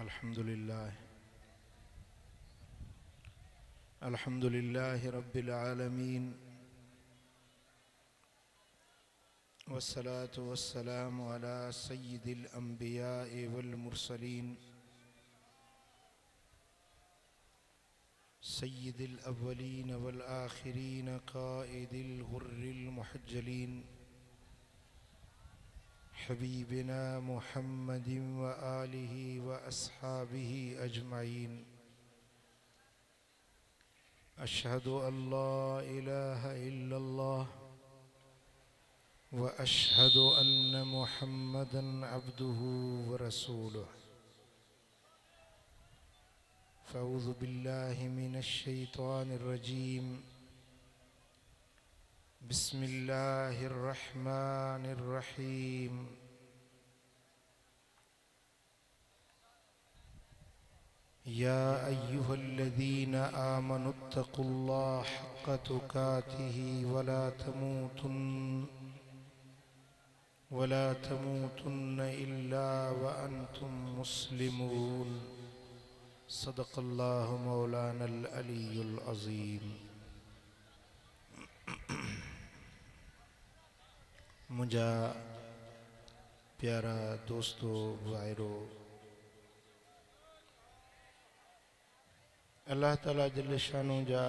अल्हम्दुलिल्लाह रब्बिल आलमीन वस्सलातु वस्सलामु अला सय्यिदिल अंबिया'i वल मुरसलीन सय्यिदिल अव्वलीन वल आखिरीन क़ाइदिल गुर्रिल मुहज्जलीन हबीबिना मुहम्मदिन व आलिहि व अस्हाबिहि अजमईन। अशहदु अल्ला इलाहा इल्लल्लाह व अशहदु अन्न मुहम्मदन अब्दुहु व रसूलुहु। फ़अऊज़ु बिल्लाहि मिनश शैतानिर रजीम। बिस्मिल्लाहिर रहमानिर रहीम। या अय्युहल्लज़ीना आमनुत्तक़ुल्लाह हक़्क़ तुक़ातिही वला तमूतुन्न इल्ला व अंतुम मुस्लिमून। सदक़ल्लाहु मौलानल अलीयुल अज़ीम। मुझा प्यारा दोस्तों भाइरो, अल्लाह ताला जल्ल शानो जा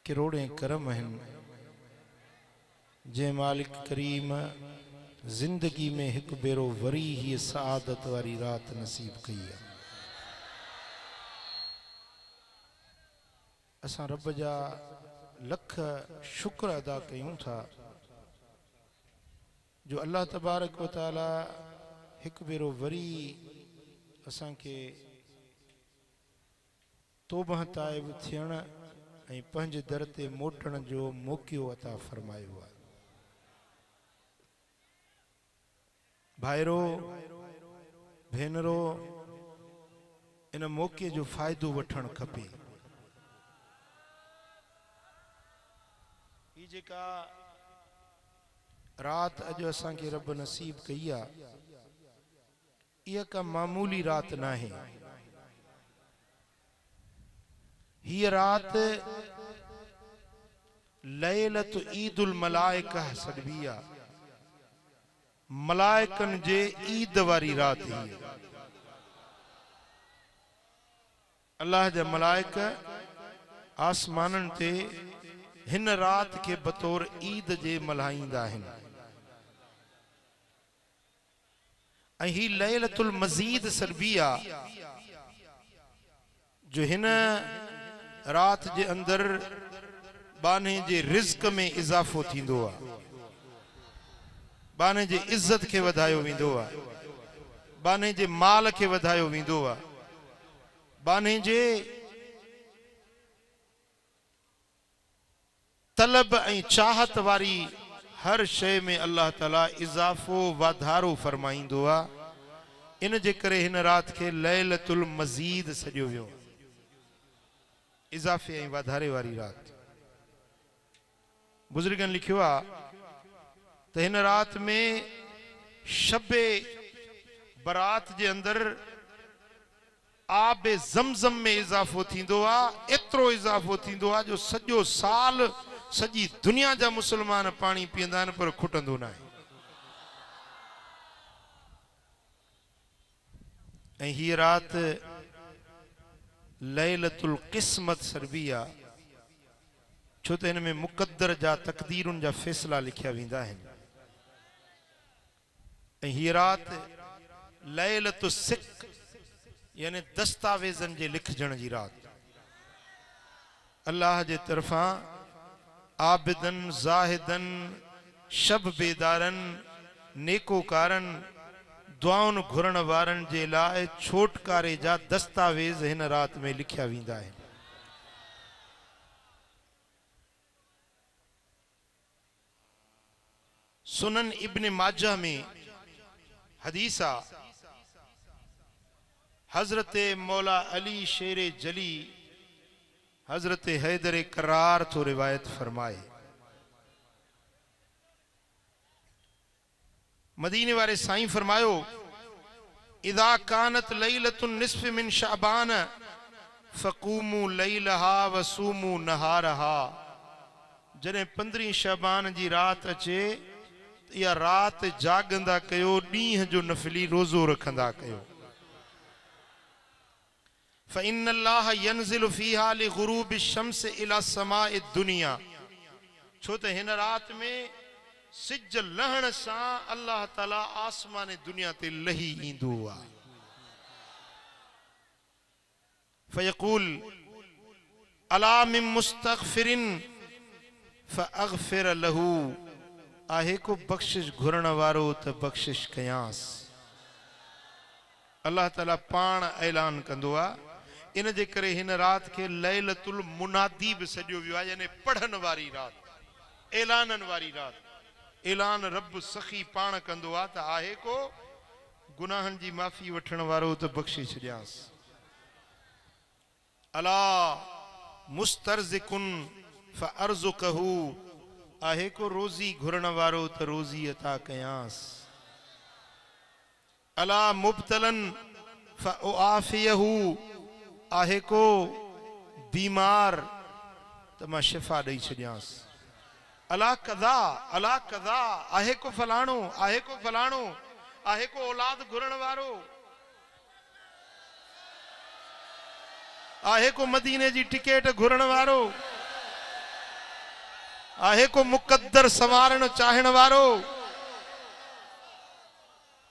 करोड़े करम हैं जे मालिक करीम जिंदगी में एक बेरो वरी ही सआदत वारी रात नसीब कई है। असां रब जा लख शुक्र अदा कयूं था जो अल्लाह तबारक व तआला एक बेरो वरी असां के तौबह ताइब थियण ऐं पंहिंजे दर ते मोटण जो मौक़ो अता फरमायो आहे। भाइरो भेनरो, इन मौक़े जो फ़ाइदो वठण खपे। ही जेका रात अॼु असांखे रब नसीब कई आहे, इहा का मामूली रात न आहे। ही रात लैलतु ईदुल मलाइका सॾबी आहे। मलाइकन जे ईद वारी रात ही। अल्लाह जा मलाइक आसमानन ते हिन रात के बतौर ईद जे मल्हाईंदा आहिनि। ऐं ही लैलतुल मजीद सॾबी आहे जो हिन रात जे अंदर बाने जे रिज़्क में इजाफो थींदो आहे, बाने जे इज्जत के वधायो वेंदो आहे, बाने जे माल के वधायो वेंदो आहे, बाने जे तलब ऐं चाहत वारी हर शय में अल्लाह ताला इजाफो वाधारो फरमाईंदो आहे। इन जे करे हिन रात के लैलतुल मजीद सॼो वियो, इजाफे ऐं वाधारे वारी रात। बुजुर्गन लिखियो आहे त हिन रात में शबे बरात जे अंदर आबे ज़मज़म में इजाफो थींदो आहे। एतिरो इजाफो थींदो आहे जो सॼो साल सॼी दुनिया जा मुसलमान पाणी पीअंदा आहिनि पर खुटंदो न आहे। ऐं हीअ रात लैलतुल क़िस्मत सॾबी आहे छो त हिन में मुक़द्दर जा तक़दीरुनि जा फ़ैसिला लिखिया वेंदा आहिनि। ऐं हीअ रात लैलतु सिक यानी दस्तावेज़नि जे लिखजण जी रात। अल्लाह जे तरफ़ां आबिदन ज़ाहिदन शब बेदारन नेकोकारन दुआउन घुरण वारन जे लाइ छोटकारे जा दस्तावेज़ हिन रात में लिखिया वेंदा आहिनि। सुनन इब्न माजा में हदीस आ, हजरत मौला अली शेरे जली हजरत हैदर करार तो रिवायत फरमाए। मदीने वाले साईं फरमायो इदा कानत लैलतुन निस्फ मिन शाबान फ़क़ूमू लैलहा वसूमू नहारहा। जॾहिं 15 शाबान जी रात अचे या रात जागंदा कयो, ॾींहं जो नफ़िली रोज़ो रखंदा कयो। फ़इन्न अल्लाह यंज़िलु फ़ीहा लिग़ुरूबि शम्स इला समाए दुनिया। छो त हिन रात में सिज लहण सां अल्लाह ताला आसमान दुनिया ते लही ईंदो आहे। फ़यक़ूल अला मिन मुस्तग़फ़िरिन फ़अग़फ़िर लहू। आहे को बख़्शिश घुरण वारो त बख़्शिश कयांसि। अल्लाह ताला पाण ऐलान कंदो आहे। इन जे करे हिन रात खे लैलतुल मुनादी बि सॾियो वियो आहे, यानी पढ़ण वारी रात, ऐलाननि वारी रात। ऐलान रब सखी पाण कंदो आहे त आहे को गुनाहनि जी माफ़ी वठण वारो त बख़्शी छॾियांसि। अला मुस्तरज़िकुन फ़अरज़ुक़हू। आहे को रोज़ी घुरण वारो त रोज़ी अता कयांसि। अला मुब्तलन फ़उआफ़ियहू। आहे को बीमार त मां शिफ़ा ॾेई छॾियांसि। अला कदा, अला कदा। आहे को फलाणो, आहे को फलाणो, आहे को औलाद घुरण वारो, आहे को मदीने जी टिकेट घुरण वारो, आहे को मुक़द्दर संवारण चाहण वारो,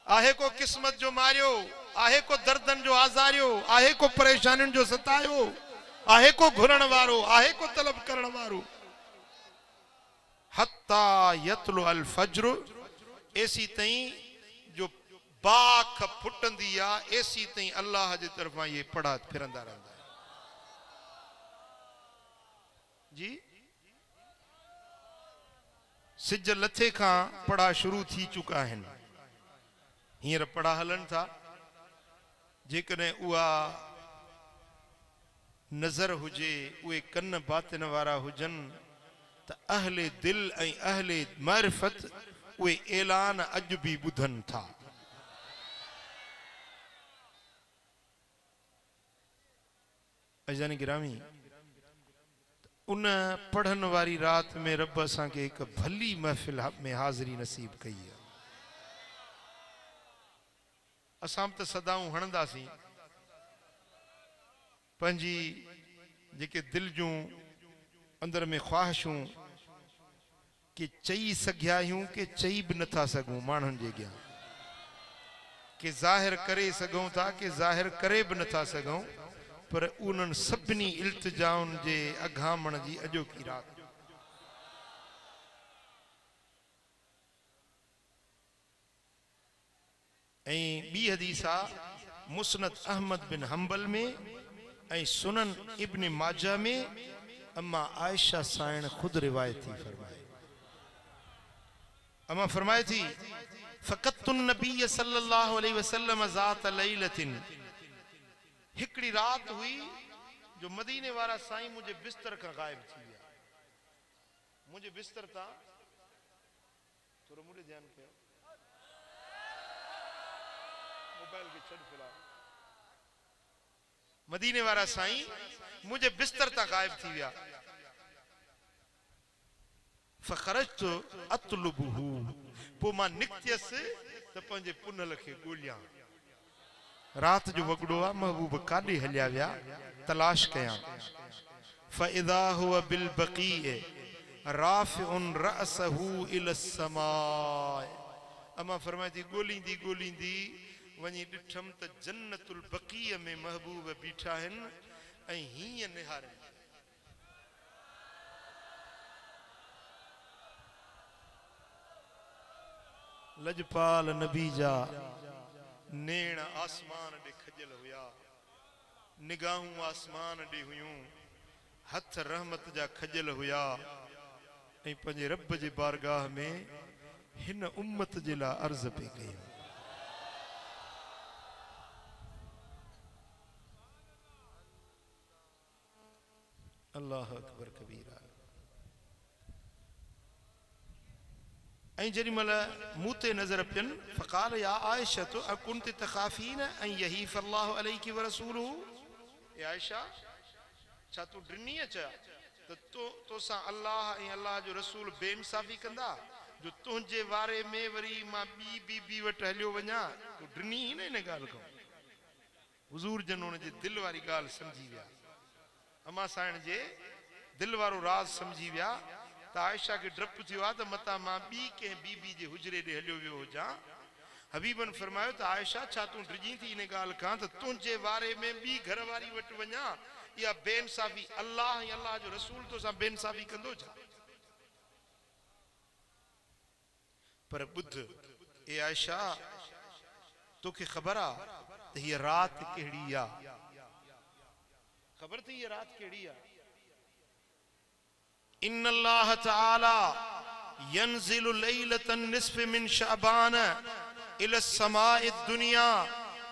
आहे को क़िस्मत जो मारियो, आहे को दर्दन जो आज़ारियो, आहे को परेशानियुनि जो सतायो, आहे को घुरण वारो, आहे को तलब करण वारो। हत्ता यतलु अल फज्र। एसी ताईं जो बाख फुटंदी आहे, एसी ताईं अल्लाह जे तरफ़ां ये पढ़ा फिरंदा रहंदा जी। सिज लथे खां पढ़ा शुरू थी चुका आहिनि। हींअर पढ़ा हलनि था। जेकॾहिं उहा नज़र हुजे, उहे कन बातिन वारा हुजनि त अहले दिल ऐं अहले मारिफत उहे ऐलान अॼु बि ॿुधनि था। अज़ानी गिरामी, उन पढ़न वारी रात में रब असांखे हिकु भली महफ़िल में हाज़िरी नसीब कई आहे। असां त सदाऊं हणंदासीं पंहिंजी जेके दिल जूं अंदर में ख्वाहिशूं कि चई सघिया आहियूं कि चई बि नथा सघूं माण्हुनि जे अॻियां, कि ज़ाहिर करे सघूं था कि ज़ाहिर करे बि नथा सघूं, पर उन्हनि सभिनी इल्तिजाउनि जे अघामण जी अॼोकी रात। ऐं ॿी हदीस आहे मुस्नद अहमद बिन हंबल में ऐं सुनन इब्न माजा में अम्मा आयशा साइण खुद रिवायत थी फरमाए। अम्मा फरमाए थी फ़क़त्तुन नबी सल्लल्लाहु अलैहि वसल्लम ज़ात लैलतिन। हिकड़ी रात हुई जो मदीने वारा साईं मुझे बिस्तर का गायब थी गया। मुझे बिस्तर था थोड़ा मुझे ध्यान कयो, मोबाइल के छड़ फिलहाल। मदीने वारा साईं मुझे बिस्तर था गायब थी गया। फ़ख़रजतु अतलुबहू। पोइ मां निकतियसि त पंहिंजे पुनल खे ॻोल्हियां। रात जो वॻड़ो आहे, महबूब काॾे हलिया विया तलाश कयां। फ़इज़ा हुव बिल बक़ीअ राफ़िउन रअसहू इला समाए। अमा फरमाए थी ॻोल्हींदी ॻोल्हींदी वञी ॾिठमि त जन्नतुल बक़ीअ में महबूब बीठा आहिनि ऐं हीअं निहारनि। लजपाल नबी जा नेण आसमान ॾे खजल हुया, निगाहूं आसमान ॾे हुयूं, हथ रहमत जा खजल हुया ऐं पंहिंजे रब जे बारगाह में हिन उम्मत जे लाइ अर्ज़ पे कई। अल्लाह अकबर कबीरा। ऐं जेॾी महिल मूं ते नज़र पियन फ़क़ाल या आयशा तो अकुंत तख़ाफ़ीन ऐं यहीफ़ अल्लाहु अलैकि व रसूलुहु। ए आयशा छा तू ड्रिनी अचा त तोसां अल्लाह ऐं अल्लाह जो रसूल बेइंसाफ़ी कंदा जो तुंहिंजे वारे में वरी मां ॿी बीबी वटि हलियो वञा। तू ड्रिनी ई न इन ॻाल्हि खां। हुज़ूर जन हुन जे दिलि वारी ॻाल्हि सम्झी विया, अमा साइण जे दिलि वारो राज़ सम्झी विया त आयशा खे डपु थियो आहे त मतां मां ॿी कंहिं बीबी जे हुजरे ॾे हलियो वियो हुजां। हबीबन फरमायो त आयशा छा तूं डिॼी थी इन ॻाल्हि खां त तुंहिंजे वारे में ॿी घरवारी वटि वञा, इहा बेइंसाफ़ी अल्लाह ऐं अल्लाह जो रसूल तोसां बेइंसाफ़ी कंदो छा? पर ॿुध ए आयशा, तोखे ख़बर आहे त हीअ राति कहिड़ी आहे? ख़बर त हीअ राति कहिड़ी आहे? इन्न अल्लाह तआला यंज़िलु लैलतन निस्फ़ मिन शअबान इला समाए दुनिया।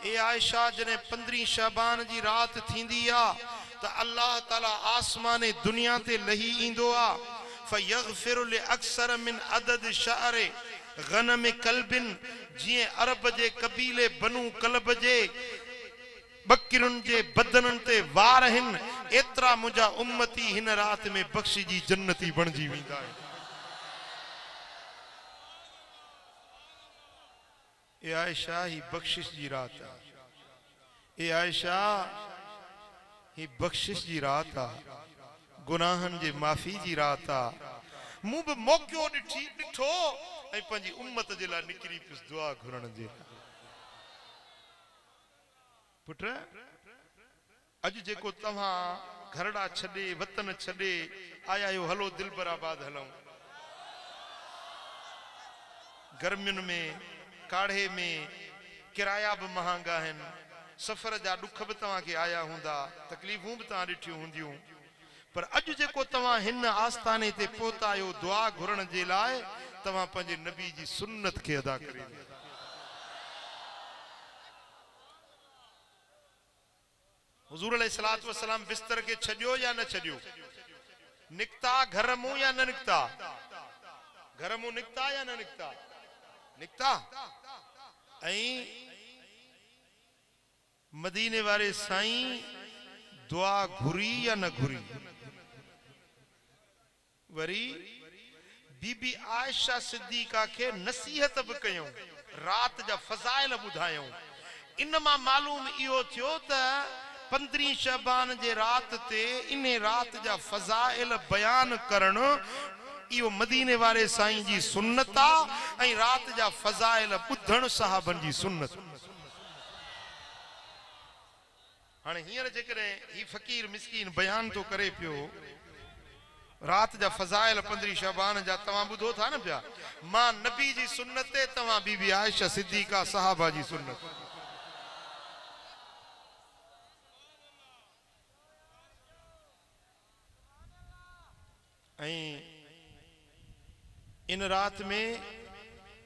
ए आयशा जने 15 शअबान जी रात थींदी आ त अल्लाह ताला आसमाने दुनिया ते लही ईंदो आ। फयगफिरु लिअक्सर मिन अदद शअर गनम कल्बिन, जिए अरब जे कबीले बनू कल्ब जे बकरियुनि जे बदननि ते वार आहिनि, एतिरा मुंहिंजा उम्मती हिन राति में बख़्शी जी जन्नती बणिजी वेंदा आहिनि। ए आयशा ही बख़्शिश जी रात आहे। ए आयशा ही बख़्शिश जी रात आहे, गुनाहनि जे माफ़ी जी रात आहे। मूं बि मौक़ो ॾिठो ऐं पंहिंजी उम्मत जे लाइ निकिरी पियुसि दुआ घुरण जे लाइ। पुट अॼु जेको तव्हां घरड़ा छॾे वतन छॾे आया आहियो, हलो दिलबराबाद हलूं। गर्मियुनि में काढ़े में किराया बि महांगा आहिनि, सफ़र जा ॾुख बि तव्हांखे आया हूंदा, तकलीफ़ूं बि तव्हां ॾिठियूं हूंदियूं, पर अॼु जेको तव्हां हिन आस्थाने ते पहुता आहियो दुआ घुरण जे लाइ, तव्हां पंहिंजे नबी जी सुन्नत खे अदा करे। हुज़ूर अलैहिस्सलातु वस्सलाम बिस्तर के छॾियो या न छॾियो? निकता घर मूं या न निकता? घर मूं निकता या न निकता? निकता। ऐं मदीने वारे साईं दुआ घुरी या न घुरी? वरी बीबी आयशा सिद्दीका के नसीहत भी कयूं, रात जा फज़ाइल ॿुधायूं। इन मां मालूम इहो थियो त 15 शबान जे रात ते इन रात जा फज़ाइल बयान करण इहो मदीने वारे साईं जी सुन्नत आहे ऐं रात जा फज़ाइल ॿुधण सहाबन जी सुन्नत। हाणे हींअर जेकॾहिं ही फ़कीर मिस्कीन बयान तो करे पियो रात जा फज़ाइल 15 शबान जा, तव्हां ॿुधो था न पिया, मां नबी जी सुन्नत ते तव्हां बीबी आयशा सिद्दीका सहाबा जी सुन्नत। ऐं इन रात में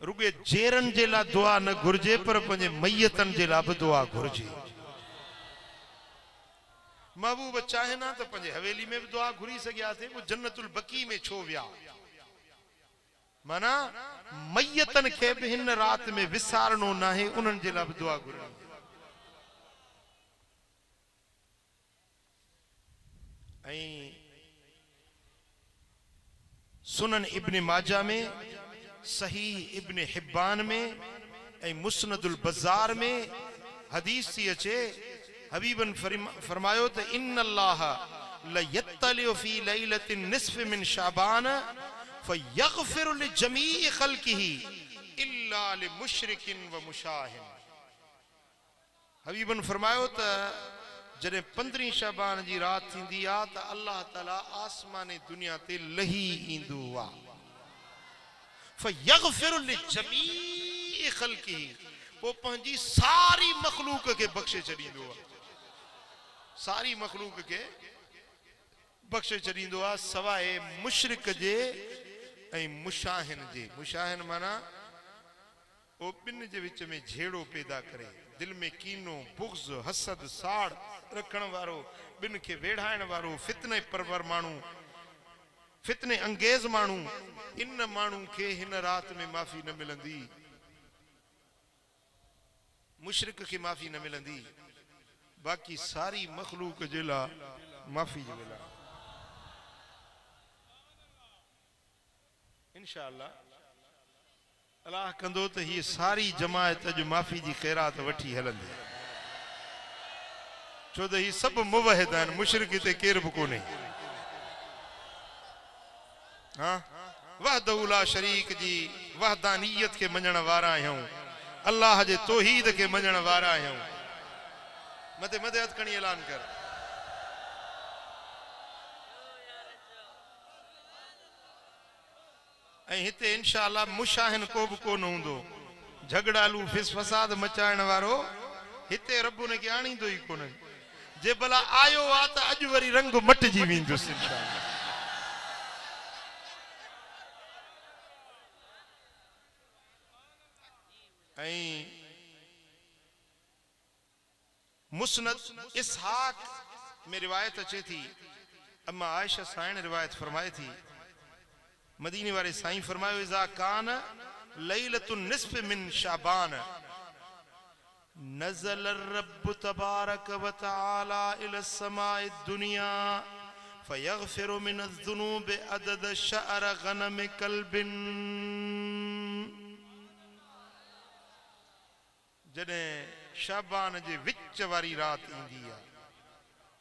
रुगे जेरन जे लाइ दुआ न घुर्जे, पर पंहिंजे मैयतन जे लाइ बि दुआ घुर्जे। महबूब चाहे ना तो पंहिंजे हवेली में भी दुआ घुरी सघिया थे, वो जन्नतुल बकी में छो विया? माना मैयतन खे भी हिन रात में विसारणो नाहे, उन्हनि जे लाइ भी दुआ घुरणी। ऐं सुनन इब्न माजा में, सही इब्न हिब्बान में ऐं मुस्नदुल बज़ार में हदीस थी अचे, हबीबन फरमायो त इन अल्लाह लयत्तलिउ फी लैलतिन निस्फ़ मिन शाबान फयगफिरु लिजमीइ खल्किही इल्ला लिमुशरिकिन व मुशाहिन। हबीबन फरमायो त जॾहिं 15 शाबान जी रात थींदी आहे त अल्लाह ताला आसमानी दुनिया ते लही ईंदो आहे। फयगफिरु लिजमीइ खल्किही, वो पंहिंजी सारी मखलूक के बख्शे छॾींदो आहे, सारी मखलूक के बख्शे छॾींदो आहे सवाइ मुशरिक जे ऐं मुशाहिन जे। मुशाहिन माना वो ॿिनि जे विच में झेड़ो पैदा करे, दिल में कीनो बुग़्ज़ हसद साड़ रखण वारो, ॿिनि खे वेढ़ाइण वारो, फितने परवर माण्हू, फितने अंगेज मानू इन मानू के हिन रात में माफी न मिलंदी, मुशरिक की माफी न मिलंदी, बाकी सारी मखलूक जिला माफी जिला इंशाअल्लाह अल्लाह कंदो तो ये सारी जमायत जो माफी की खैरात वठी हलंदी, छो तो ये सब मुवहिद आहिनि, मुशरिक ते केर भी कोन्हे। हाँ वहदहु ला शरीक जी वहदानियत के मञण वारा आहियूं, अल्लाह जे तौहीद के मञण वारा आहियूं। मते मते हथ खणी ऐलान कर। ऐं हिते इंशाअल्लाह मुशाहिन को भी कोन हूंदो, झगड़ालू फिस फसाद मचाइण वारो हिते रब ने के आणींदो ई कोन। जे भला आयो आ त अॼु वरी रंग मटिजी वेंदुसि इंशाअल्लाह। ऐं मुस्नद इसहाक में रिवायत अचे थी, अम्मा आयशा साईं रिवायत फरमाए थी, मदीने वाले साईं फरमायो इज़ा कान लैलतुन निस्फ मिन शाबान नज़ल रब्बु तबारक व तआला इला समाए दुनिया फयगफिरु मिन अज़्ज़ुनूब अदद शअर गनम कल्बिन। जॾहिं शाबान जे विच वारी रात ईंदी आहे,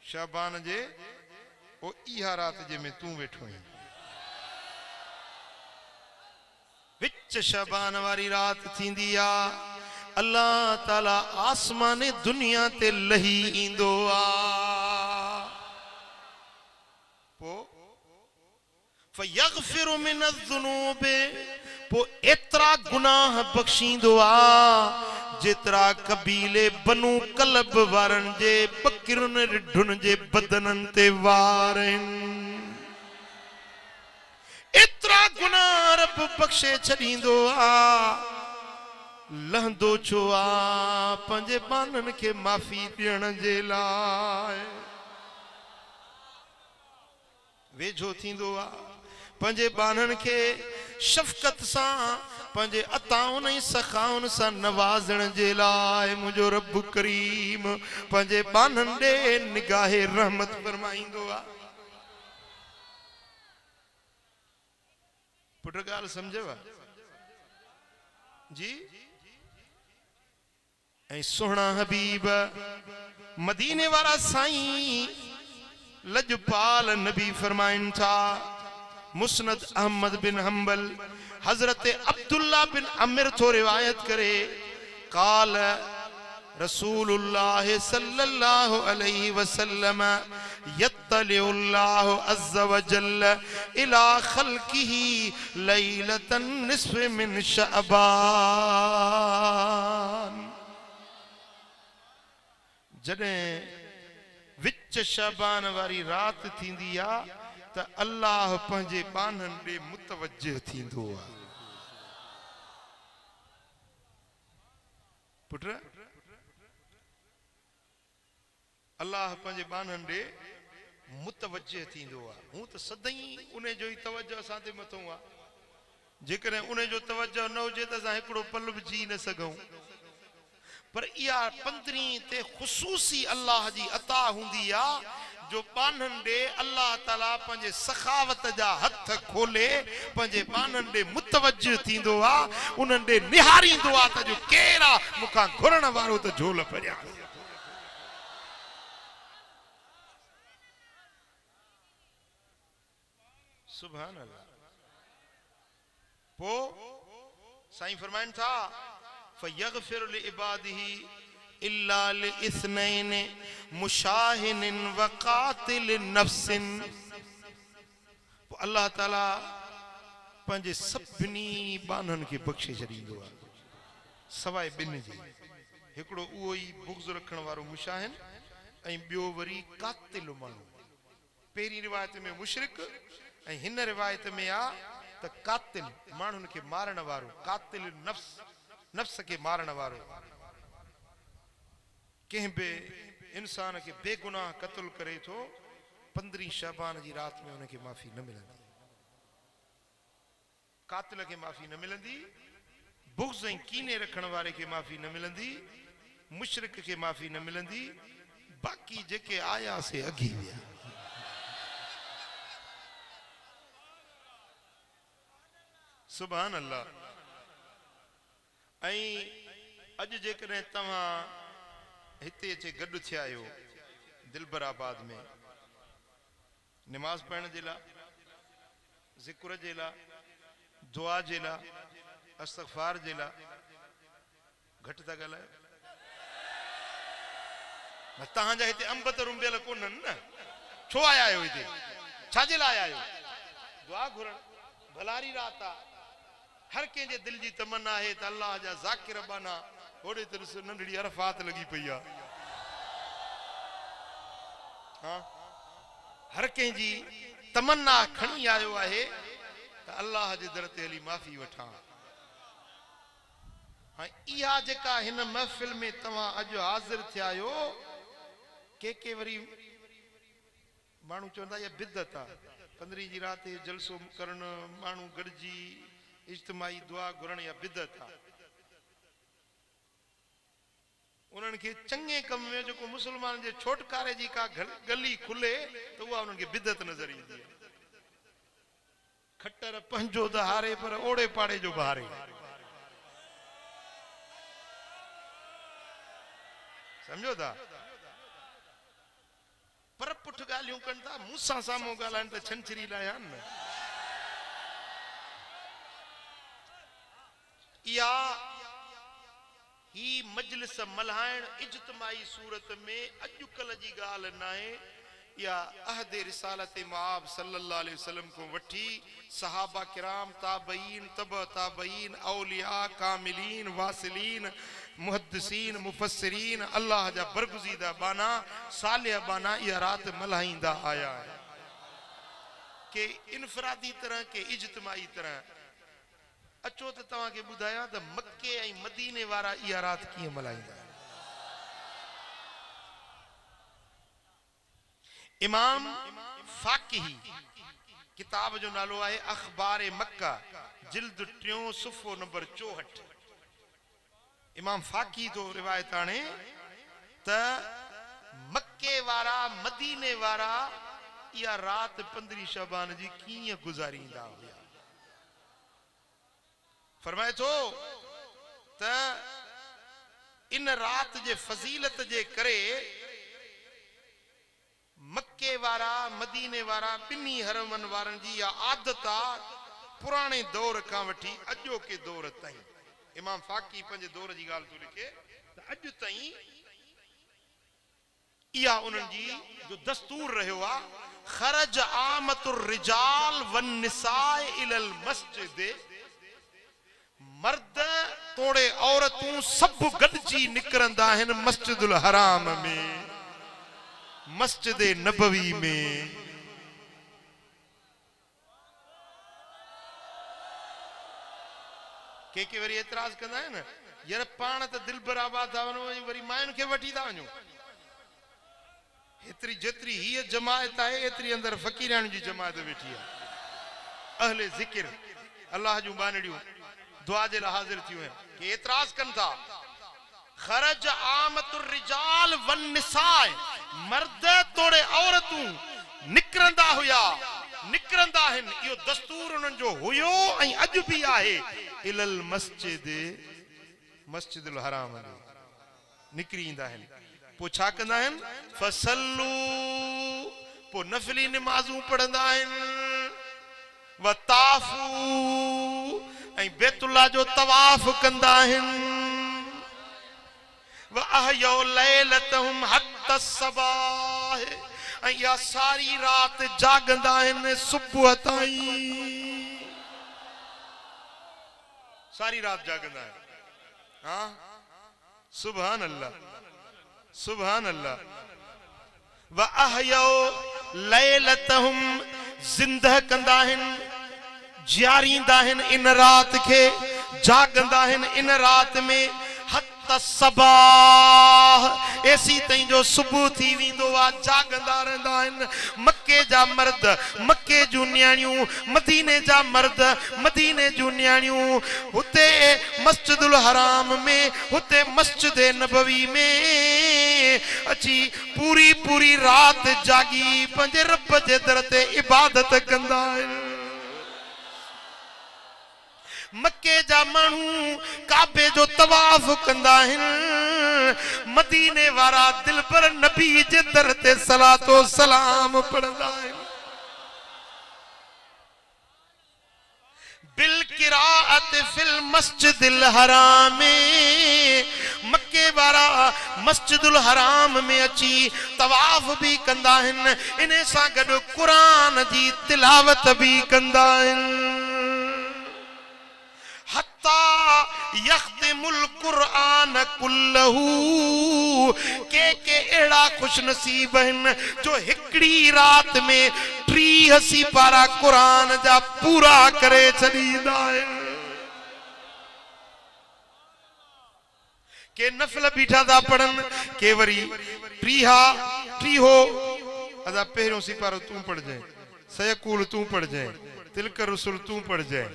शाबान जे ओ इहा रात जे में तूं वेठो आहीं, विच शाबान वारी रात थींदी आहे, अल्लाह ताला आसमान दुनिया ते लही ईंदो आहे, पो फयगफिरु मिन अज़्ज़ुनूब, पो एतिरा गुनाह बख्शींदो आहे जेतिरा कबीले बनू कलब वारनि जे बकरियुनि रिढुनि जे बदननि ते वार आहिनि, एतिरा गुनाह रब बख्शे छॾींदो आहे। लहंदो छो आहे पंहिंजे बाननि खे माफ़ी ॾियण जे लाइ, वेझो थींदो आहे पंहिंजे बाननि खे शफ़क़त सां पंहिंजे अताउनि ऐं सखाउनि सां नवाज़ण जे लाइ मुंहिंजो रब करीम पंहिंजे बाननि ॾे निगाहे रहमत फरमाईंदो आहे। पुट ॻाल्हि सम्झव जी। ऐं सुहिणा हबीब मदीने वारा साईं लजपाल नबी फरमाइनि था, मुस्नद अहमद बिन हंबल हजरत अब्दुल्ला बिन अमिर थो रिवायत करे, काल रसूलुल्लाह सल्लल्लाहु अलैहि वसल्लम यत्तलिउल्लाहु अज़्ज़ व जल्ल इला खल्किही लैलतन निस्फ मिन शअबान। जॾहिं विच शबान वारी रात थींदी आहे त अल्लाह पंहिंजे बाननि ॾे मुतवज्जह थींदो आहे। पुट अल्लाह पंहिंजे बाननि ॾे मुतवज्जह थींदो आहे। हूं त सदाईं उन जो ई तवज्जो असां ते मथो आहे, जेकॾहिं उन जो तवज्जो न हुजे त असां हिकिड़ो पल बि जी न सघूं। पर इहा 15 ते ख़ुसूसी अल्लाह जी अता हूंदी आहे जो बाननि ॾे अल्लाह ताला पंहिंजे सखावत जा हथ खोले पंहिंजे बाननि ॾे मुतवज्जह थींदो आहे, उन्हनि ॾे निहारींदो आहे त जो केरु आहे मूंखां घुरण वारो त झोल परियां। सुभान अल्लाह। पो साईं फरमाइनि था फयगफिर लिइबादिही इल्ला लिइस्नैन मुशाहिनिन व कातिल नफ्सिन। अल्लाह ताला पंहिंजे सभिनी बाननि खे बख़्शे छॾींदो आहे सवाइ ॿिनि जे, हिकिड़ो उहो ई बुग़्ज़ रखण वारो मुशाहिन ऐं ॿियो वरी कातिल माण्हू। पहिरीं रिवायत में मुशरिक ऐं हिन रिवायत में आहे त कातिल माण्हुनि खे मारण वारो, कातिल नफ्स नफ्स के मारण वारो। कंहिं बि इंसान के बेगुनाह क़त्ल करे तो 15 शाबान जी रात में उनके माफ़ी न मिलंदी। कातिल के माफ़ी न मिलंदी, बुग़्ज़ ऐं कीने रखण वारे के माफ़ी न मिलंदी, मुशरिक के माफ़ी न मिलंदी, बाक़ी जेके आया से अगी विया। सुभान अल्लाह। ऐं अॼु जेकॾहिं तव्हां हिते अचे गॾु थिया आहियो दिलबराबाद में निमाज़ पढ़ण जे लाइ, ज़िक्र जे लाइ, दुआ जे लाइ, इस्तग़फ़ार जे लाइ, घटि था ॻाल्हायो? तव्हांजा हिते अंब त रुंबियल कोन्हनि न, छो आया आहियो हिते? छाजे लाइ आया आहियो? दुआ घुरण, भलारी रात आहे, हर कंहिंजे दिल जी तमन्ना है त अल्लाह जा ज़ाकिर बना। ओड़े तरह से नंढड़ी अरफात लगी पई आहे। हाँ, हर कंहिंजी तमन्ना खणी आयो आहे त अल्लाह जे दर ते हली माफ़ी वठां। हाँ, इहा जेका हिन महफ़िल में तव्हां अॼु हाज़िर थिया आहियो, के वरी माण्हू चवंदा इहा बिदत आहे, 15 जी रात जलसो करण, माण्हू गॾिजी इज्तिमाई दुआ घुरण, या बिदत आहे। उन्हनि खे चङे कम में जेको मुसलमान जे छोटकारे जी का गली खुले त उहा उन्हनि खे बिदत नज़र ईंदी आहे। खट्टर पंहिंजो त हारे पर ओड़े पाड़े जो बहारे। समझो था? पर पुठ ॻाल्हियूं कनि था, मूंसां साम्हूं ॻाल्हाइनि त छंछरी लाया न। या ही मजलिस मल्हाइण इज्तिमाई सूरत में अॼुकल्ह जी ॻाल्हि न आहे। या अहद रिसालत मुआब सल्लल्लाहु अलैहि वसल्लम को वठी सहाबा किराम, ताबईन, तबअ ताबईन, औलिया, कामिलीन, वासिलीन, मुहद्दिसीन, मुफस्सिरीन, अल्लाह जा बरगुज़ीदा बाना, सालिह बाना इहा रात मल्हाईंदा आया है। के इनफरादी तरह के इज्तिमाई तरह। अचो त तव्हांखे ॿुधायां त मक्के ऐं मदीने वारा इहा रात कीअं मल्हाईंदा। इमाम फाकिही, किताब जो नालो आहे अखबार मक्का, जिल्द 3 सुफ़ो नंबर 64। इमाम फाकी तो रिवायत आणे त मक्के वारा मदीने वारा इहा रात 15 शबान जी कीअं गुज़ारींदा हुआ। फरमाए थो त इन रात जे फज़ीलत जे करे मक्के वारा मदीने वारा ॿिन्ही हरमन वारनि जी इहा आदत आहे पुराणे दौर खां वठी अॼोके दौर ताईं। इमाम फाकी पंहिंजे दौर जी ॻाल्हि थो लिखे त अॼु ताईं इहा उन्हनि जी जो दस्तूर रहियो आहे। ख़रज आमतुर रिजाल वन निसाए इलल मस्जिद, मर्द तोड़े औरतूं सभु गॾिजी निकिरंदा आहिनि मस्जिदुल हराम में, मस्जिद नबवी में। के वरी एतराज कंदा आहिनि यार पाण त दिलबराबाद था वञो, वरी मायुनि खे वठी था वञो। एतिरी जेतिरी हीअ जमायत आहे एतिरी अंदरि फ़कीरान जी जमायत वेठी आहे। अहले ज़िक्र अल्लाह जूं बानड़ियूं दुआ जे लाइ हाज़िर थियूं आहिनि कि एतराज कनि था। ख़रज आमतुर रिजाल वन निसाए, मर्द तोड़े औरतूं निकिरंदा हुया, निकिरंदा आहिनि। इहो दस्तूर उन्हनि जो हुयो ऐं अॼु बि आहे। इलल मस्जिद, मस्जिदुल हराम में निकिरी ईंदा आहिनि। पोइ छा कंदा आहिनि? फसल्लू, पोइ नफ़िली निमाज़ूं पढ़ंदा आहिनि। वताफ़ू, ऐं बैतुल्लाह जो तवाफ़ कंदा आहिनि। व अहयौ लैलतहुम हत्ता सबाह, ऐं इहा सारी रात जागंदा आहिनि सुबुह ताईं। सारी रात जागंदा आहिनि। हाँ, सुभान अल्लाह, सुभान अल्लाह। व अहयौ लैलतहुम, ज़िंदह कंदा आहिनि, जियारींदा आहिनि इन रात खे, जागंदा आहिनि इन रात में। हत्ता सबाह, ऐसी ताईं जो सुबुह थी वेंदो आहे, जागंदा रहंदा आहिनि। मक्के जा मर्द मक्के जू न्याणियूं, मदीने जा मर्द मदीने जू न्याणियूं, हुते मस्जिदुल हराम में, हुते मस्जिद नबवी में अची पूरी पूरी रात जागी पंजे रब जे दर ते इबादत कंदा आहिनि। मक्के जा माण्हू काबे जो तवाफ कंदा आहिनि, मदीने वारा दिल पर नबी जे दर ते सलातो सलाम पढ़ंदा आहिनि। बिल किराअत फिल मस्जिदिल हराम, मक्के वारा मस्जिदुल हराम में अची तवाफ भी कंदा आहिनि, इन सां गॾु क़ुरान जी तिलावत भी कंदा आहिनि। हत्ता यख्तिमुल कुरआन कुल्लहू, के एड़ा खुश नसीब हैं जो हिकड़ी रात में 83 पारा कुरान जा पूरा करे छॾींदा आहिनि। के नफल बीठा था पढ़न, के वरी टीहो अदा पहिरियों सिपारो तू पढ़ जाए, सयकूल तू पढ़ जाए, तिलकर रसूल तू पढ़ जाए,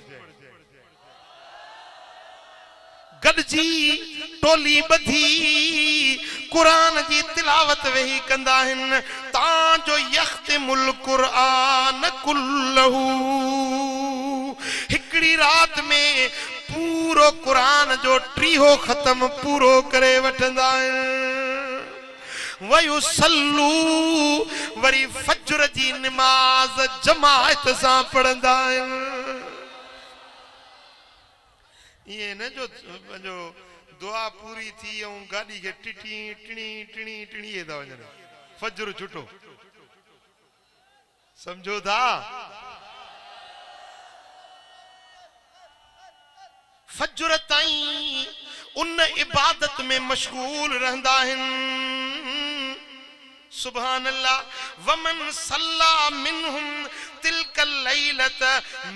गॾजी टोली बधी कुरान जी तिलावत वेही कंदा आहिनि, तांजो यख्तिमुल कुरआन कुल्लहू, हिकड़ी रात में पूरो कुरान जो टीहो खत्म पूरो करे वठंदा आहिनि। वयुसल्लू, वरी फज्र जी नमाज जमाअत सां पढ़ंदा आहिनि। ये न जो दुआ पूरी थी ऐं गाड़ी के टिटी टिणी टिणी टिणी था वञनि, फज्र छुटो, समझो था? फज्र ताईं उन इबादत में मशगूल रहंदा आहिनि। सुभान अल्लाह। वमन सल्ला मिनहुम तिलकल लैलत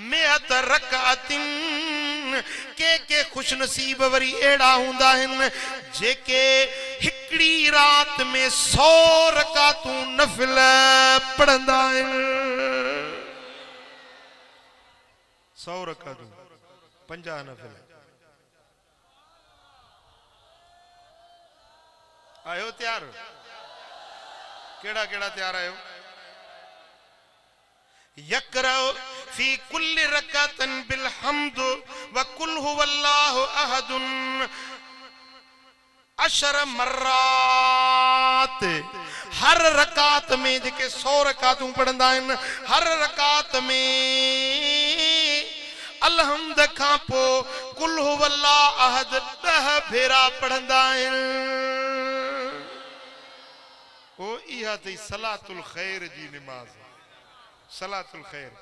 मिअत रकातिन, के खुश नसीब वरी एड़ा हुंदा आहिनि जेके हिकड़ी रात में 100 रकातूं नफिल पढ़ंदा आहिनि। 100 रकातूं 50 नफिल। आयो तैयार? केड़ा केड़ा तैयार आयो? यकरउ फी कुल्लि रकातन बिल हम्द व कुल हुवल्लाहु अहदुन 10 मर्रात। हर रकात में जेके 100 रकातूं पढ़ंदा आहिनि, हर रकात में अलहम्द खां पो कुल हुवल्लाहु अहद 10 भेरा पढ़ंदा आहिनि। ओ इहा थी सलातुल खैर जी नमाज। सलातुल खैर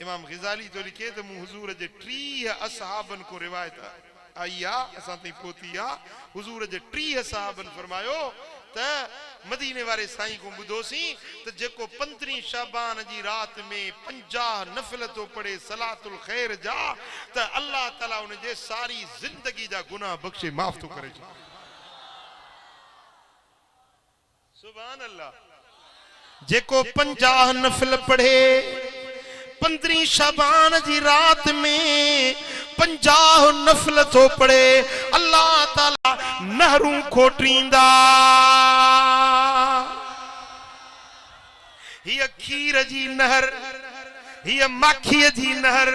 इमाम ग़ज़ाली तो लिखे तो मूं हुजूर जे 30 असहाबन को रिवायत आई आ, असां ताईं पहुती आ। हुजूर जे 30 असहाबन फरमायो त मदीने वारे साईं को ॿुधोसीं त जेको 15 शाबान जी रात में 50 नफिल तो पढ़े सलातुल खैर जा, त अल्लाह ताला उन जे सारी जिंदगी जा गुनाह बख्शे माफ तो करे। सुभान अल्लाह। जेको 50 नफिल पढ़े 15 शाबान जी रात में 50 नफिल तो पढ़े, अल्लाह ताला नहरूं खोटींदा। हिय खीर जी नहर, हिय माखीअ जी नहर,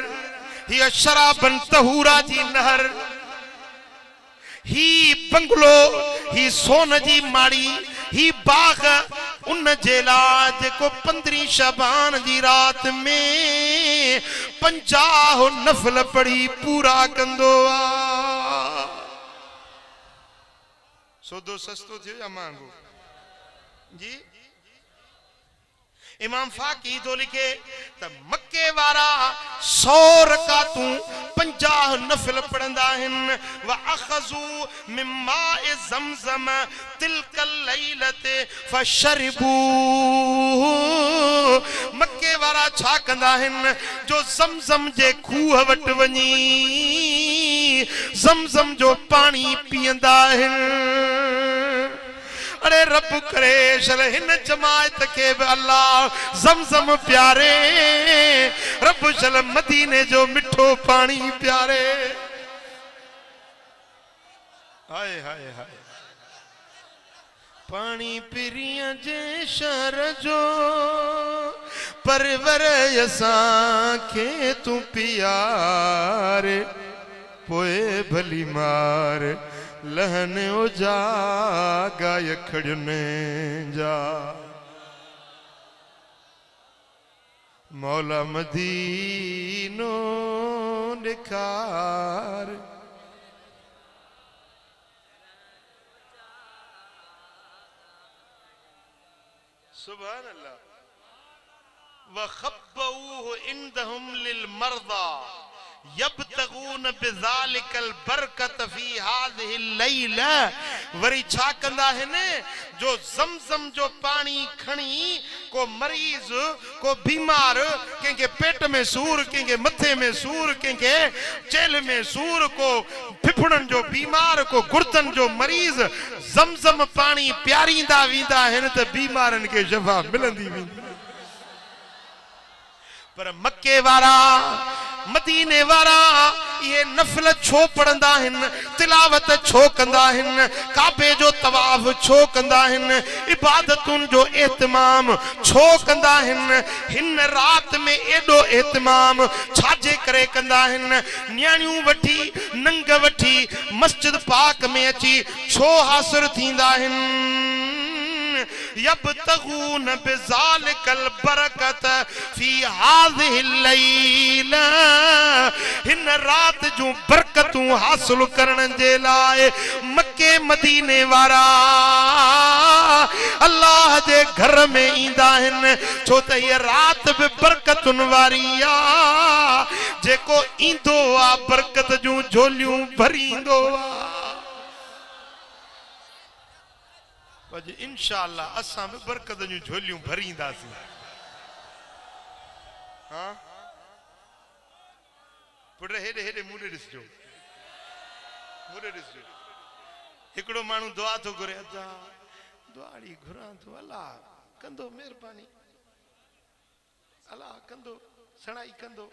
हिय शराबन तहूरा जी नहर, ही बंगलो, ही सोन जी माड़ी, ही बाग उन जेला जेको 15 शाबान जी रात में 50 नफिल पढ़ी पूरा कंदो आ। सौदो सस्तो थियो या महांगो जी? इमाम फाकी तो लिखे त मक्के वारा 100 रकातूं 50 नफिल पढ़ंदा आहिनि। व अखज़ू मिन माए ज़मज़म तिलकल लैलत फशरबू। मक्के वारा छा कंदा आहिनि जो ज़मज़म जे खूह वटि वञी ज़मज़म जो पानी पीअंदा आहिनि। अरे रब करे शल हिन जमायत के भी अल्लाह ज़मज़म प्यारे, रब शल मदीने जो मिठो पानी प्यारे। हाय हाय हाय पानी पिरिया जे शर जो परवर यसां के तू पियार, पोए भली मार लहन ओ जा गाय खड़ने जा। मौला मदीनो निखार। सुभान अल्लाह। वखब्बऊहु इंदहुम लिल मर्दा यब्तगून बिज़ालिकल बरकत फी हाज़िहिल लैला। वरी छा कंदा आहिनि जो ज़मज़म जो पानी खणी को मरीज को बीमार, कंहिंखे पेट में सूर, कंहिंखे मथे में सूर, कंहिंखे चेल में सूर, को फिफड़न जो बीमार, को गुर्दन जो मरीज ज़मज़म पानी प्यारींदा वेंदा आहिनि त बीमारनि खे शफ़ा मिलंदी वेंदी। पर मक्के वारा मदीने वारा ये नफल छो पढ़ंदा आहिनि, तिलावत छो कंदा आहिनि, काबे जो तवाफ छो कंदा आहिनि, इबादतुनि जो एहतमाम छो कंदा आहिनि। हिन रात में एडो एहतमाम छाजे करे कंदा आहिनि। न्याणियूं वठी नंग वठी मस्जिद पाक में अची छो हासिल थींदा आहिनि। यब्तगून बिज़ालिकल बरकत फी हाज़िहिल लैला। हिन रात जूं बरकतूं हासिल करण जे लाइ मक्के मदीने वारा अल्लाह जे घर में ईंदा आहिनि, छो त हीअ रात बि बरकतुनि वारी आ। जेको ईंदो आ बरकत जूं झोलियूं भरींदो आ। इंशाअल्लाह असां भी बरकत जूं झोलियूं भरींदासीं। हाँ पुट हेडे हेडे मूडे ॾिसजो, मूडे ॾिसजो। हिकिड़ो माण्हू दुआ थो घुरे, अदा दुआड़ी घुरां थो, अल्लाह कंदो महिरबानी, अल्लाह कंदो सणाई कंदो।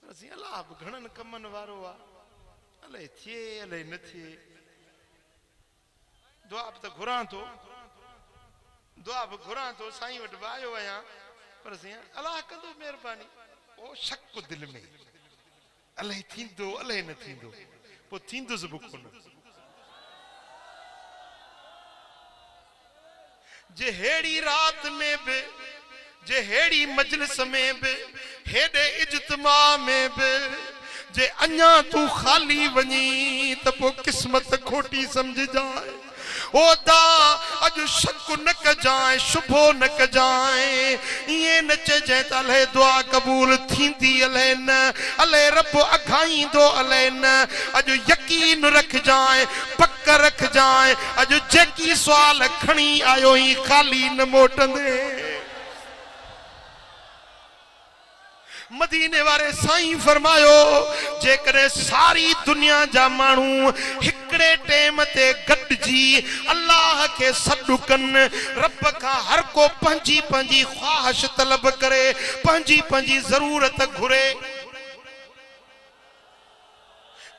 असीं अल्लाह बि घणनि कमनि वारो आहे, अलाए थिए अलाए न थिए। दुआ बि त घुरां थो, दुआ बि घुरां थो, साईं वटि बि आयो आहियां, पर साईं अल्लाह कंदो महिरबानी। ओ शक दिलि में, अलाए थींदो अलाए न थींदो, पोइ थींदुसि बि कोन। जे हेड़ी रात में भी, जे हेड़ी मजलिस में भी, हेडे इज्तिमा में भी जे अञा तू खाली वञी त पोइ किस्मत खोटी समझ जाए। ओदा अज शक न कजाए, शुभो न कजाए, ये न चजे त अले दुआ कबूल थींदी अले न, अले रब अघाईंदो अले न। अज यकीन रख जाए, पक रख जाए, अज जेकी सवाल खणी आयो ही खाली न मोटंदे। मदीने वारे साईं फरमायो, जेकरे सारी दुनिया जा मानू हिकड़े टेम ते गॾजी अल्लाह के सॾु कनि, रब का हर को पंहिंजी पंहिंजी ख्वाहिश तलब करे, पंहिंजी पंहिंजी ज़रूरत घुरे।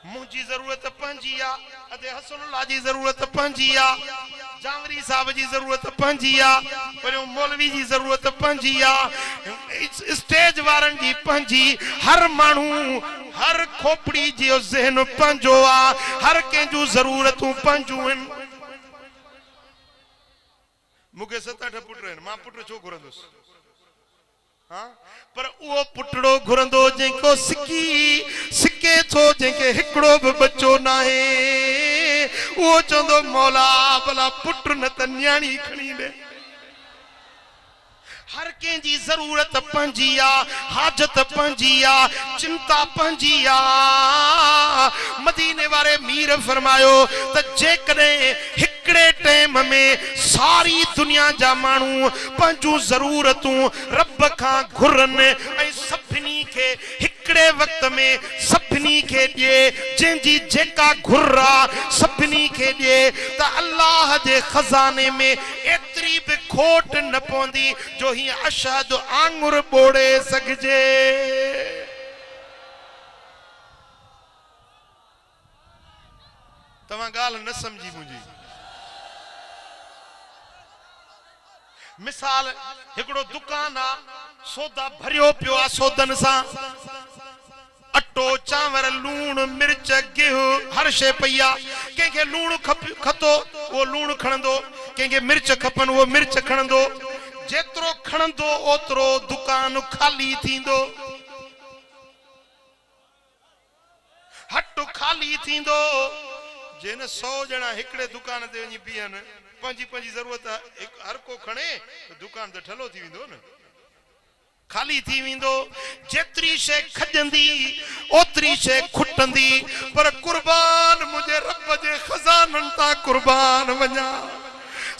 मुझी जरूरत पंहिंजी आ, अदे हसनुल्लाह जी जरूरत पंहिंजी आ, जांगरी साहब जी जरूरत पंहिंजी आ, वरी मौलवी जी जरूरत पंहिंजी आ, स्टेज वारन जी पंहिंजी। हर मानू हर खोपड़ी जो ज़हन पंहिंजो आ, हर कंहिंजूं ज़रूरतूं पंहिंजूं आहिनि। मूंखे 7-8 पुट आहिनि, मां पुट छो घुरंदुसि? हाँ पर वो पुटड़ो घुरंदो जेको सिके थो, जेके हिकड़ो भी बच्चो ना है, वो चंदो मौला भला पुट न त न्याणी खणी दे। हर कंहिंजी ज़रूरत पंहिंजी आ, हाजत पंहिंजी आ, चिंता पंहिंजी आ। मदीने वारे मीर फरमायो त जेकॾहिं हिकड़े टाइम में सारी दुनिया जा मानू पंहिंजूं ज़रूरतूं रब खां घुरनि ऐं सभिनी खे हिकड़े वक्त में सभिनी खे ॾिए, जंहिंजी जेका घुर आ सभिनी खे ॾिए त अल्लाह जे खजाने में एतरी भी खोट न पवंदी जो ही अशहद आंगुर बोड़े सघजे। तव्हां ॻाल्हि न समझी मुंहिंजी। मिसाल हिकिड़ो दुकान आ, सौदा भरियो पियो आ सौदन सां, अटो चांवर लूण मिर्च गिहु हर शे पई आ। कंहिंखे लूण खतो वो लूण खणंदो, कंहिंखे मिर्च खपन वो मिर्च खणंदो। जेतिरो खणंदो ओतिरो दुकान खाली थींदो, हट खाली थींदो। जे न 100 ॼणा हिकिड़े दुकान ते वञी बीहनि, पंहिंजी पंहिंजी ज़रूरत हर को खणे त दुकान त ठलो थी वेंदो न, खाली थी वेंदो। जेतरी शे खजंदी ओतरी शे खुटंदी, पर कुर्बान मुझे रब जे खजानन ता कुर्बान वञा।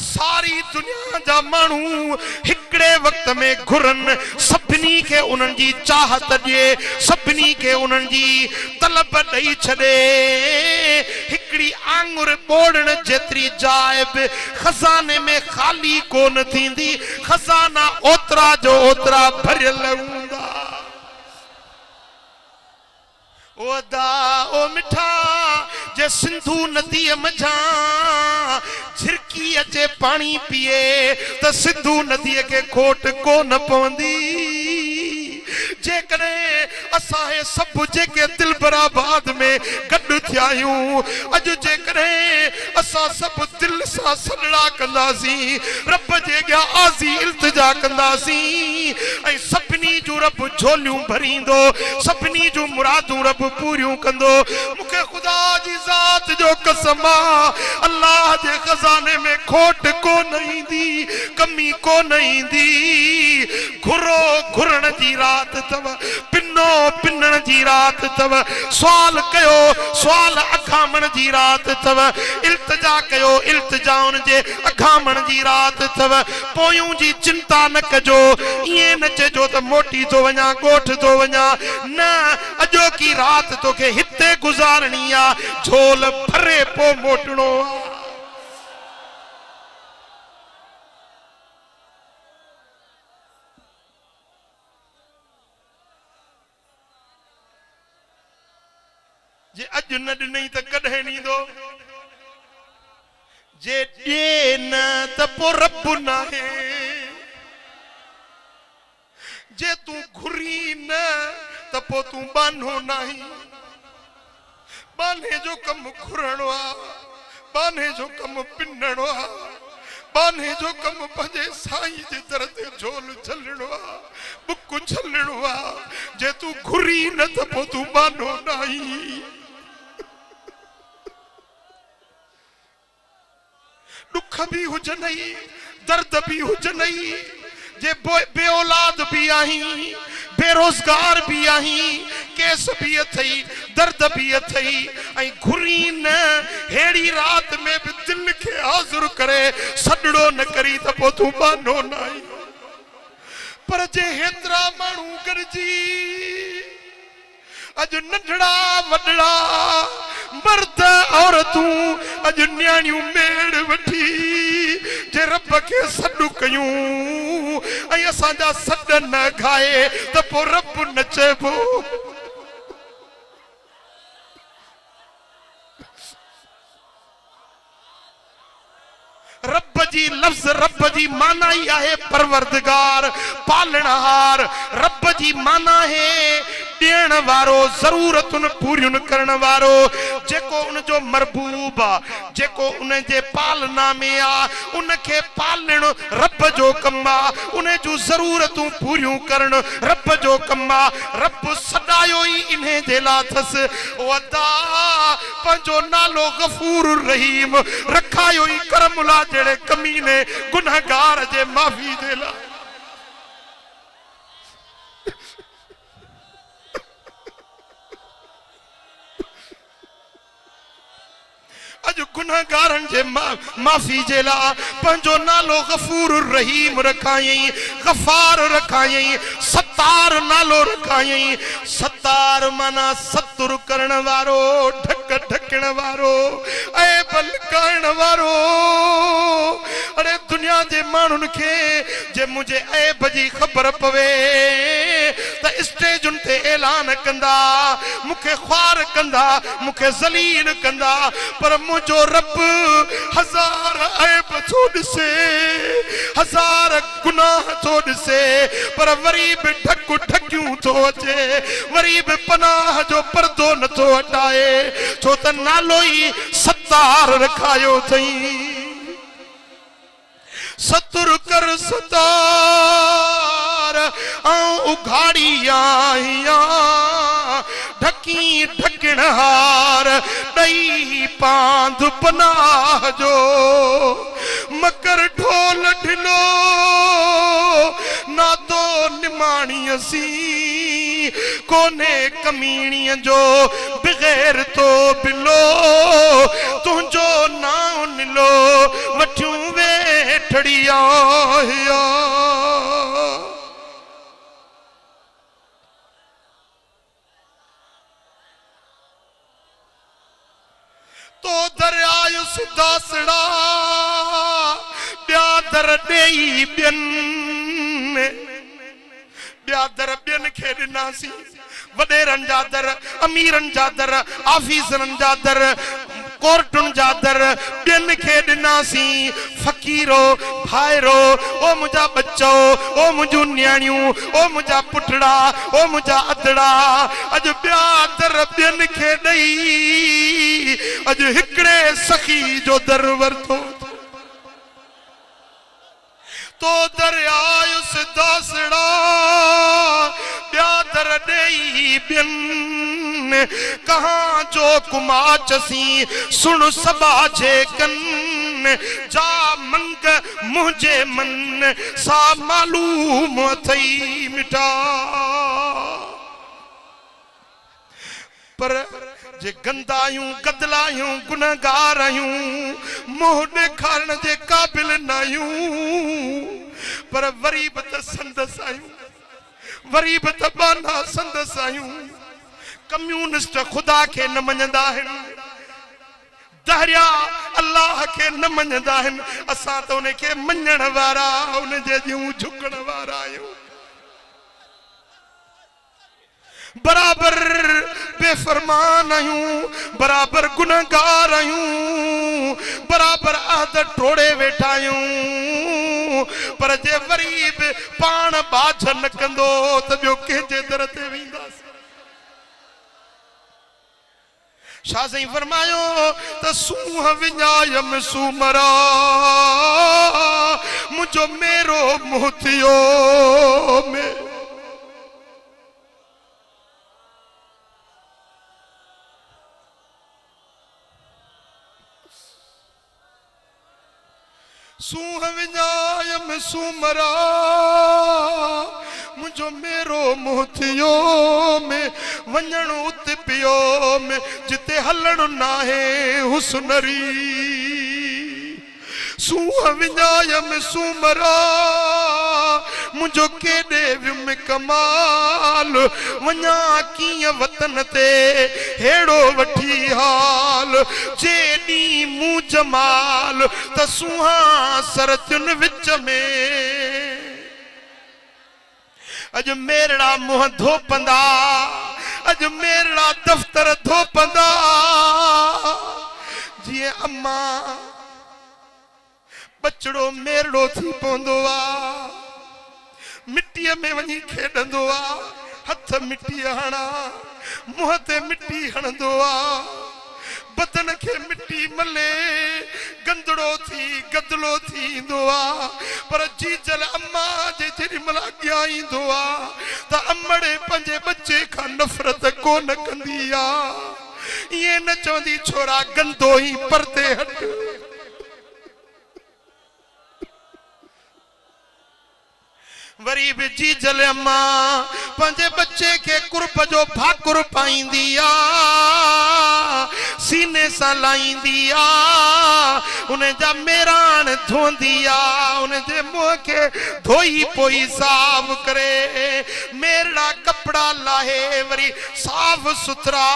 सारी दुनिया जा मानू हिकड़े वक्त में घुरन, सभिनी के उन्हनि जी चाहत ॾिए, सभिनी के उन्हनि जी तलब ॾेई छॾे। हिकड़ी आंगुर बोड़न जेतरी जाइ बि खजाने में खाली कोन थींदी, खजाना ओतरा जो ओतरा भरियल हूंदा। ओ दा ओ मिठा जे सिंधु नदी मझा झिरकी अचे पानी पिए त सिंधु नदी के खोट कोन पवंदी। जेकॾहिं असां हे सब जेके दिल बराबाद में गॾु थिया आहियूं, अॼु जेकॾहिं असां सब दिल सां सॾड़ा कंदासीं, रब जे अॻियां आज़ी इल्तिजा कंदासीं ऐं सभिनी जूं रब झोलियूं भरींदो, सभिनी जूं मुरादूं रब पूरियूं कंदो। मूंखे ख़ुदा जी ज़ात जो कसम आ, अल्लाह जे खजाने में खोट कोन ईंदी, कमी कोन ईंदी। घुरो घुरण जी रात तव, पिनो पिनण जी रात तव, सवाल कयो सवाल अखामण जी रात तव, इल्तिजा कयो इल्तिजाउन जे अखामण जी रात तव। पोयूं जी चिंता न कजो, इएं न चजो त मोटी तो वञा ॻोठ तो वञा, न अॼो की रात तोखे हिते गुज़ारणी आ, झोल भरे पो मोटणो आ। जे अज न ॾिनई त कॾहिं ॾींदो, जे ॾे न त पो रब नाहे, जे तू घुरी न त पो तू बानो नाही। बाने जो कम घुरणो आ, बाने जो कम पिनणो आ, बाने जो कम पंहिंजे साईं जे दर ते झोल झलणो आ, बुक झलणो आ। जे तू घुरी न त पो तू बानो नाही। दुख भी हुजनई, दर्द भी हुजनई, जे बे औलाद भी आहीं, बेरोजगार भी आहीं, केस भी अथई, दर्द भी अथई, ऐं घुरी न हेड़ी रात में भी दिल के हाज़ुर करे सॾड़ो न करी त पो तू बानो नाही। पर जे हेतरा माण्हू गॾिजी अज नंढड़ा वॾड़ा मर्द औरतूं अज न्याणियूं मेड़ वठी जे रब के सॾु कयूं ऐं असांजा सॾ न घाए त पो रब न चइबो। रब जी लफ्ज़ रब जी माना ही आहे परवरदिगार, पालनहार। रब जी माना है ॾियण वारो, ज़रूरतुनि पूरियुनि करण वारो, जेको उन जो मरबूब आ, जेको उन जे पालना में आ, उनखे पालण रब जो कम आ, उन जूं ज़रूरतूं पूरियूं करण रब जो कम आ। रब सदायो ही इन्हे जे लाइ अथसि, वदा पंहिंजो नालो गफूर रहीम रखायो ही करमुला जहिड़े कमीने गुनहगार जे माफ़ी जे लाइ। अज गुनाहगारन जे माफी जेला पंजो नालो गफूर रहीम रखाई, गफार रखाई, सत्तार नालो रखाई। सत्तार माना सत्तुर करण वारो, ढक ढकण वारो, ऐ बल करण वारो। अरे दुनिया जे मानुन के जे मुझे ऐब जी खबर पवे त स्टेजुन ते ऐलान कंदा, मुखे ख्वार कंदा, मुखे जलील कंदा, पर मुझो रब हजार ऐब थो ॾिसे, हजार गुनाह थो ॾिसे, पर वरी बि ढकु ढकियूं थो अचे, वरी बि पनाह जो पर्दो नथो हटाए, छो त नालो ई सत्तार रखायो अथई। सतुर कर सतार आऊं उघाड़ी आहियां, ढकी ढकण हार ॾई पांध पनाह जो। मकर ढोल ढिलो नादो निमाणी असी, कोने कमीणीअ जो बग़ैर तो बिलो, तुंहिंजो नाउ निलो वठियूं वेठड़िया। तो दरियायो सिदासड़ा ब्यादर ॾेई ॿियनि, ब्यादर ॿियनि खे ॾिनासीं, वॾेरनि जा दर, अमीरनि जा दर, आफीसरनि जा दर, कोर्टुनि जा दर ॿियनि खे ॾिनासीं। फ़कीरो भाइरो, ओ मुंहिंजा बच्चो, ओ मुंहिंजूं न्याणियूं, ओ मुंहिंजा पुटड़ा, ओ मुंहिंजा अदड़ा, अॼु ॿिया दर ॿियनि खे ॾेई अॼु हिकिड़े सखी जो दर वरितो। तो दरियायो सिदासड़ा ब्यादर ॾेई ॿियनि, कहाँ जो कुमाचसी सुन सबा जे कन, जा मंग मुझे मन सा मालूम अथई मिठा। पर जे गंदायूं गदलायूं गुनहगार आहियूं, मोह ॾेखारण जे क़ाबिल न आहियूं, पर वरी बि त संदस आहियूं, वरी बि त बाना संदस आहियूं। कम्यूनिस्ट ख़ुदा खे न मञंदा आहिनि, दहरिया अल्लाह खे न मञंदा आहिनि, असां त उन खे मञण वारा, उन जे ॾियूं झुकण वारा आहियूं। बराबर बेफरमान आहियूं, बराबर गुनहगार आहियूं, बराबर आदत टोड़े वेठा आहियूं, पर जे वरी बि पाण बाझ न कंदो त ॿियो कंहिंजे दर ते वेंदासीं। शाह साईं फरमायो त सूंह विञायम सूमरा, मुंहिंजो मेरो मुंहुं थियो में। सूंह विञायम सूमरा, मुंहिंजो मेरो मुंहुं थियो में, वञण उत पियो में जिते हलण नाहे हुस्नरी। सूंह विञायम सूमरा, मुंहिंजो केॾे वियुमि कमाल, वञा कीअं वतन ते हेड़ो वठी हाल, जे ॾींहुं मूं जमाल त सूंहा सरतियुनि विच में। अॼु मेरड़ा मुंहं धोपंदा, अॼु मेरड़ा दफ़्तर धोपंदा, जीअं अम्मा बचड़ो मेरड़ो थी पवंदो आ, मिट्टीअ में वञी खेॾंदो आ, हथ मिट्टी हणा, मुंहं ते मिट्टी हणंदो आ, बदन खे मिट्टी मले, गंदड़ो थी गदलो थी ईंदो आ। पर जीजल अम्मा जे जेॾीमहिल अॻियां ईंदो आ त अमड़े पंहिंजे बच्चे खां नफ़रत कोन कंदी आ, ईअं न चवंदी छोरा गंदो ई परते हट। वरी भी जीजल अम्मा पंहिंजे बच्चे के कुर्ब जो भाकुर पाईंदी आ, सीने सा लाइंदिया उन्हें जा मेरान धोंदिया उन्हें जे मुँह के धोई पोई साफ करे मेरा कपड़ा लाहे वरी साफ सुथरा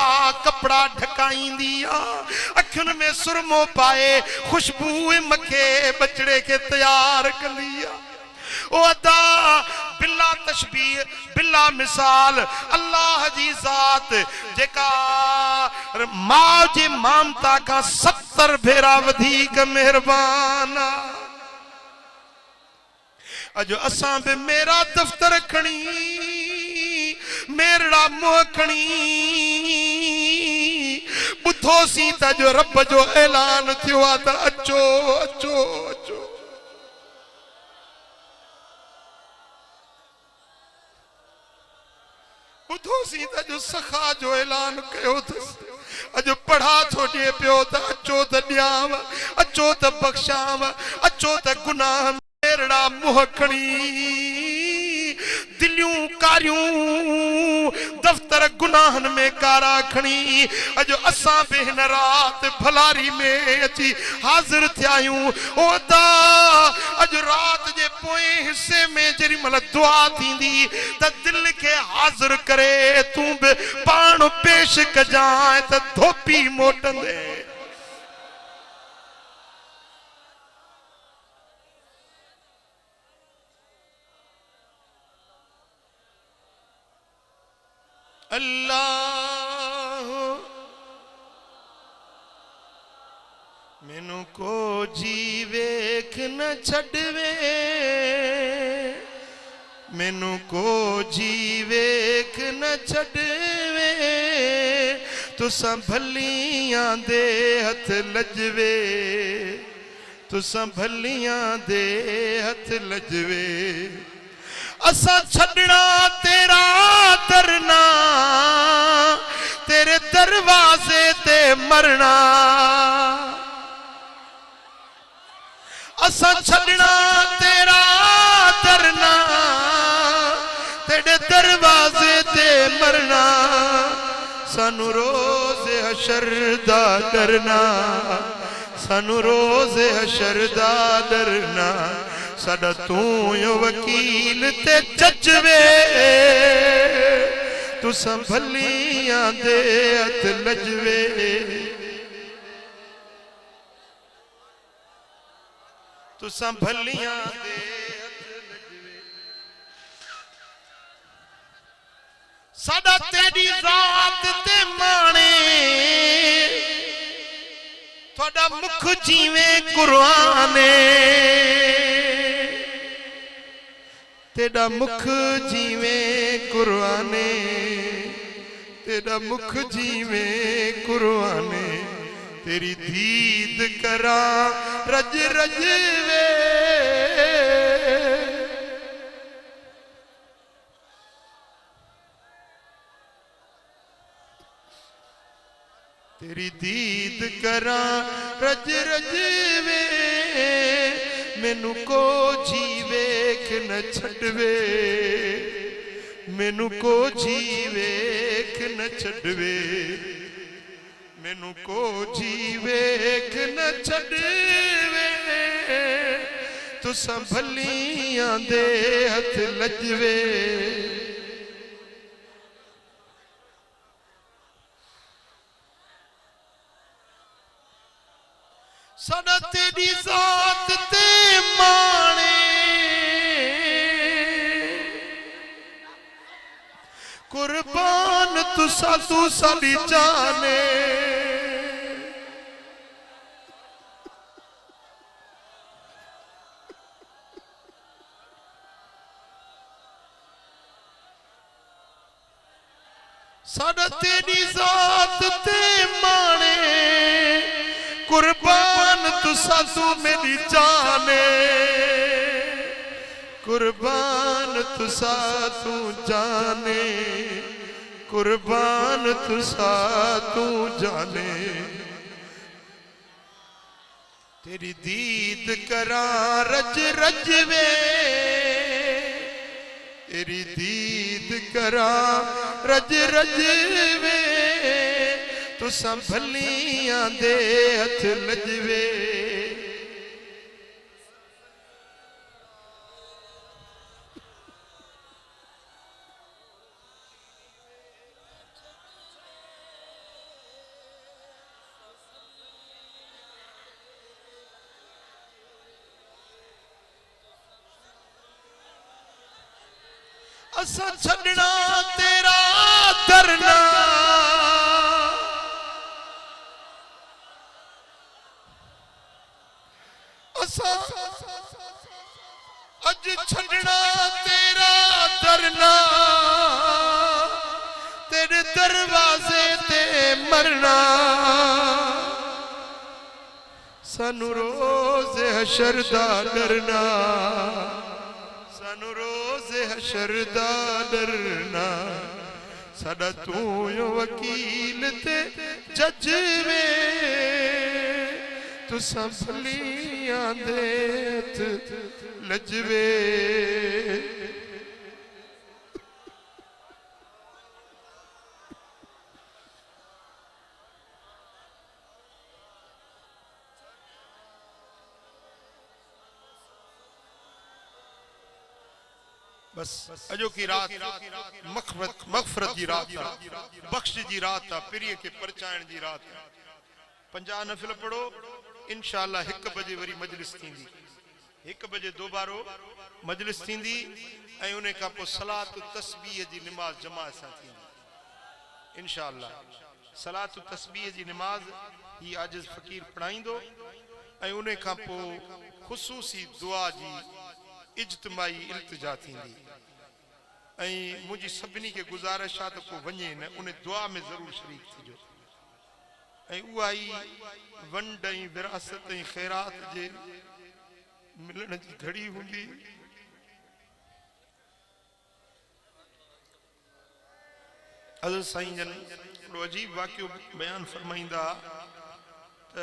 कपड़ा ढकाइंदिया अखिन में सुरमो पाए खुशबू मखे बचड़े के तैयार कर लिया ओ अदा बिल्ला तशबीह बिल्ला मिसाल अल्लाह जी जात जेका मां जी ममता का 70 भेरा वधीक मेहरबान अजो असां बि मेरा दफ्तर खणी मेरा मुंह खणी बुधोसी त जो रब जो ऐलान थियो आ त अचो अचो अचो बुधोसी त जो सखा जो ऐलान कयो अजो पढ़ा थो ॾिए पियो त अचो त ॾियांव अचो त बख़्शांव अचो त गुनाह मेरा मुंह खणी दिलियूं कारियूं दफ्तर गुनाहन में कारा खणी अजो असां बि हिन रात भलारी में अची हाजिर थियायूं ओदा अजो रात जे पोए हिस्से में जेरी मल दुआ थींदी त दिल के हाजिर करे तू बि पाण पेश कजाए त धोपी मोटंदे अल्लाह मैनू को जीवेख न छड़वे मैनू को जीवेख न छड़वे तुसां भलियां दे हथ लजवे तुसां भलियां दे हथ लजवे असा छड़ना तेरा दरना तेरे दरवाजे ते मरना असा छड़ना तेरा दरना तेरे दरवाजे ते मरना सानू रोज़ हशर दा डरना सानू रोज़ हशर दा डरना साडा तू यो वकील ते जजवे तुसां भलियां दे हथ लजवे तुसां भलियां दे हथ लजवे साडा तेरी जात ते माणे थोड़ा मुख जीवे कुराने तेरा मुख जीवे कुराने तेरा मुख जीवे कुराने तेरी दीद करा रज रजवे तेरी दीद करा रज रजवे मैनू को जीवेख न छड़वे मैनू को जीवेख न छड़वे मैनू को जीवेख न छड़वे तुसां भलियां दे हथ लजवे साडा तेरी जात ते माणे कुर्बान तुसा तू साडी जाने साडा तेरी जात ते माणे कुर्बान तुसा तू मेरी जाने कुर्बान तुसा तू जाने कुर्बान तुसा तू जाने तेरी दीद करा रज रजवे तेरी दीद करा रज रजवे तुसा भलियां दे हथ लजवे असा छड़ना तेरा दरना असा अज छड़ना तेरा दरना तेरे दरवाजे ते मरना सानू रोज़ हशर दा डरना सानू रोज़ हशर दा डरना साडा तू यो वकील ते जज वे तुसा भलियां दे हथ लजवे बस अजो की रात मगफरत की रात बख्श की रात प्रिय के परचायण की रात 50 नफिल पढ़ो इंशाअल्लाह 1 बजे वरी मजलिस थींदी 1 बजे दोबारो मजलिस थींदी ऐं उन का पो सलात तस्बीह जी नमाज जमात सां थींदी इंशाअल्लाह सलात तस्बीह जी नमाज ही आजिज फकीर पढ़ाईंदो ऐं उन का पो खुसूसी दुआ जी इज्तिमाई इल्तिजा थींदी ऐं मुझी सभिनी के गुजारिश आ तो को वने न उन दुआ में जरूर शरीक थीजो ऐं उहा ही वंड ऐं विरासत ऐं खैरात जे मिलण जी घड़ी हूंदी हज़रत साईं जन हिकिड़ो अजीब वाक़ियो बयान फरमाईंदा त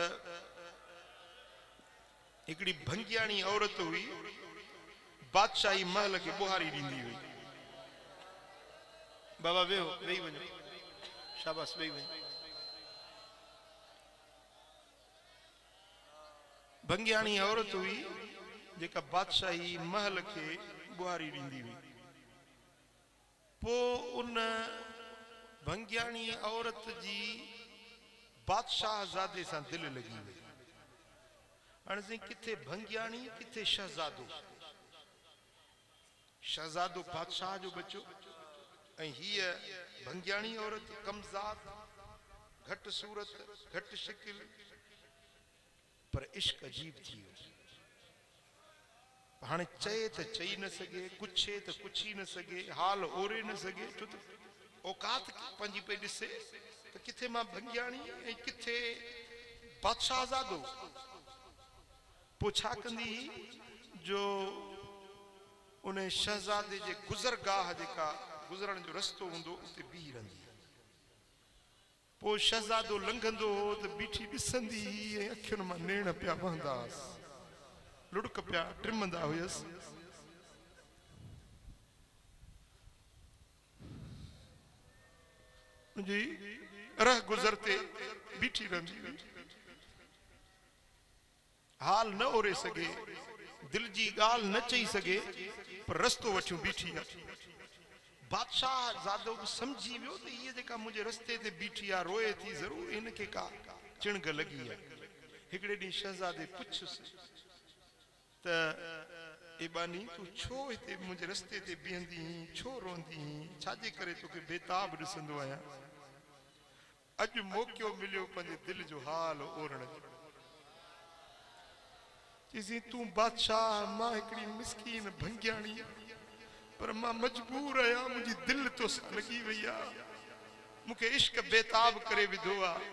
हिकिड़ी भंगियाणी औरत हुई बादशाही महल के बुहारी ॾींदी हुई बाबा वेहो वेही वञो शाबाश वेही वञो भंगियाणी औरत हुई जेका बादशाही महल के बुहारी ॾींदी हुई पो उन भंगियाणी औरत जी बादशाह ज़ादे सां दिल लगी हुई हाणे किथे भंगियाणी किथे शहजादो शहजादो बादशाह जो बचो ऐं हीअ भंगियाणी औरत कमज़ात घट सूरत घट शकिल पर इश्क अजीब थी वियो हाणे चए त चई न सघे कुछे त कुछी न सघे हाल ओरे न सघे छो त औकात पंहिंजी पई ॾिसे त किथे मां भंगियाणी ऐं किथे बादशाह ज़ादो पोइ छा कंदी जो उन शहजादे जे गुज़रगाह जेका गुज़रण जो रस्तो हूंदो उते बीह रहंदी पोइ शहजादो लंघंदो हो त बीठी ॾिसंदी ऐं अखियुनि मां नेण पिया वहंदा लुड़क पिया टिमंदा हुयसि मुंहिंजी रह गुज़र ते बीठी रहंदी हाल न ओरे सघे दिल जी ॻाल्हि न चई सघे पर रस्तो वठियूं बीठी आहे बादशाह ज़ादो समझी वियो त हीअ जेका मुंहिंजे रस्ते ते बीठी आहे रोए थी ज़रूर इनखे का चिणग लगी है। हिकिड़े ॾींहुं शहज़ादे पुछुसि त ए बानी तू छो हिते मुंहिंजे रस्ते ते बीहंदी छो रोंदी छाजे करे तोखे बेताब ॾिसंदो आहियां। अॼु मौक़ो मिलियो पंहिंजे दिल जो हाल ओरण जो। चईसी तू बादशाह मां हिकिड़ी मिसकीन भंगियाणी पर मां मजबूर आहियां मुंहिंजी दिल तो सां लगी वई आहे मूंखे इश्क बेताब करे विधो आहे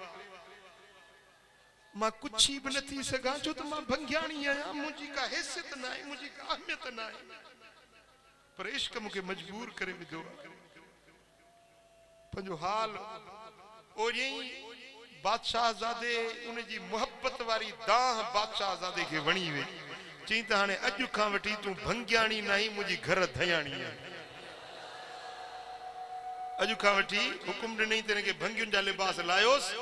मां कुछ भी न थी सघां छो त मां भंगियाणी आहियां मुंहिंजी का हैसियत न आहे मुंहिंजी का अहमियत न आहे पर इश्क मूंखे मजबूर करे विधो आहे। पंहिंजो हाल ओरियई बादशाहज़ादे उनजी मोहब्बत वारी दाह बादशाहज़ादे खे वणी वई। चई त हाणे अॼु खां वठी तूं भंगियाणी न आई मुंहिंजी घर धयाणी आहे। अॼु खां वठी हुकुम ॾिनई त हिनखे भंगियुनि जा लिबास लायोसि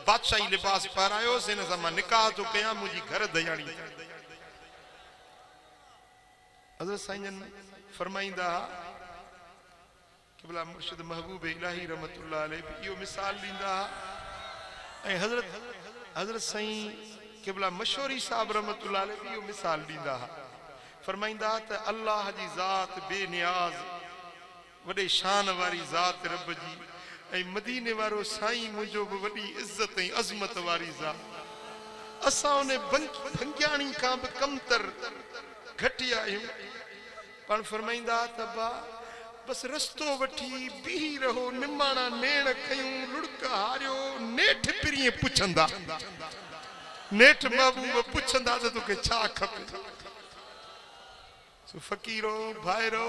बादशाही लिबास पारायो से न समा निकाह तो कया मुझी घर दयाणी हज़रत साईं फरमाइंदा क़िबला मुर्शिद महबूब इलाही रहमतुल्लाह अलैह यो मिसाल लींदा ए हज़रत साईं क़िबला मशहूरी साहब रहमतुल्लाह अलैह यो मिसाल लींदा फरमाइंदा त अल्लाह जी ज़ात बेनियाज वडे शान वारी ज़ात रब जी ऐं मदीने वारो साईं मुझो भी वडी इज्जत ऐं अज़मत वारी ज़ात असां उन भंगियाणी का भी कमतर घटिया आहियूं पण फरमाइंदा त बा बस रस्तो वठी बीही रहो निमाणा नेण खयूं लुड़का हारियो नेठ पिरिये पुछंदा नेठ महबूब पुछंदा त तोखे छा खपे सो फकीरो भाइरो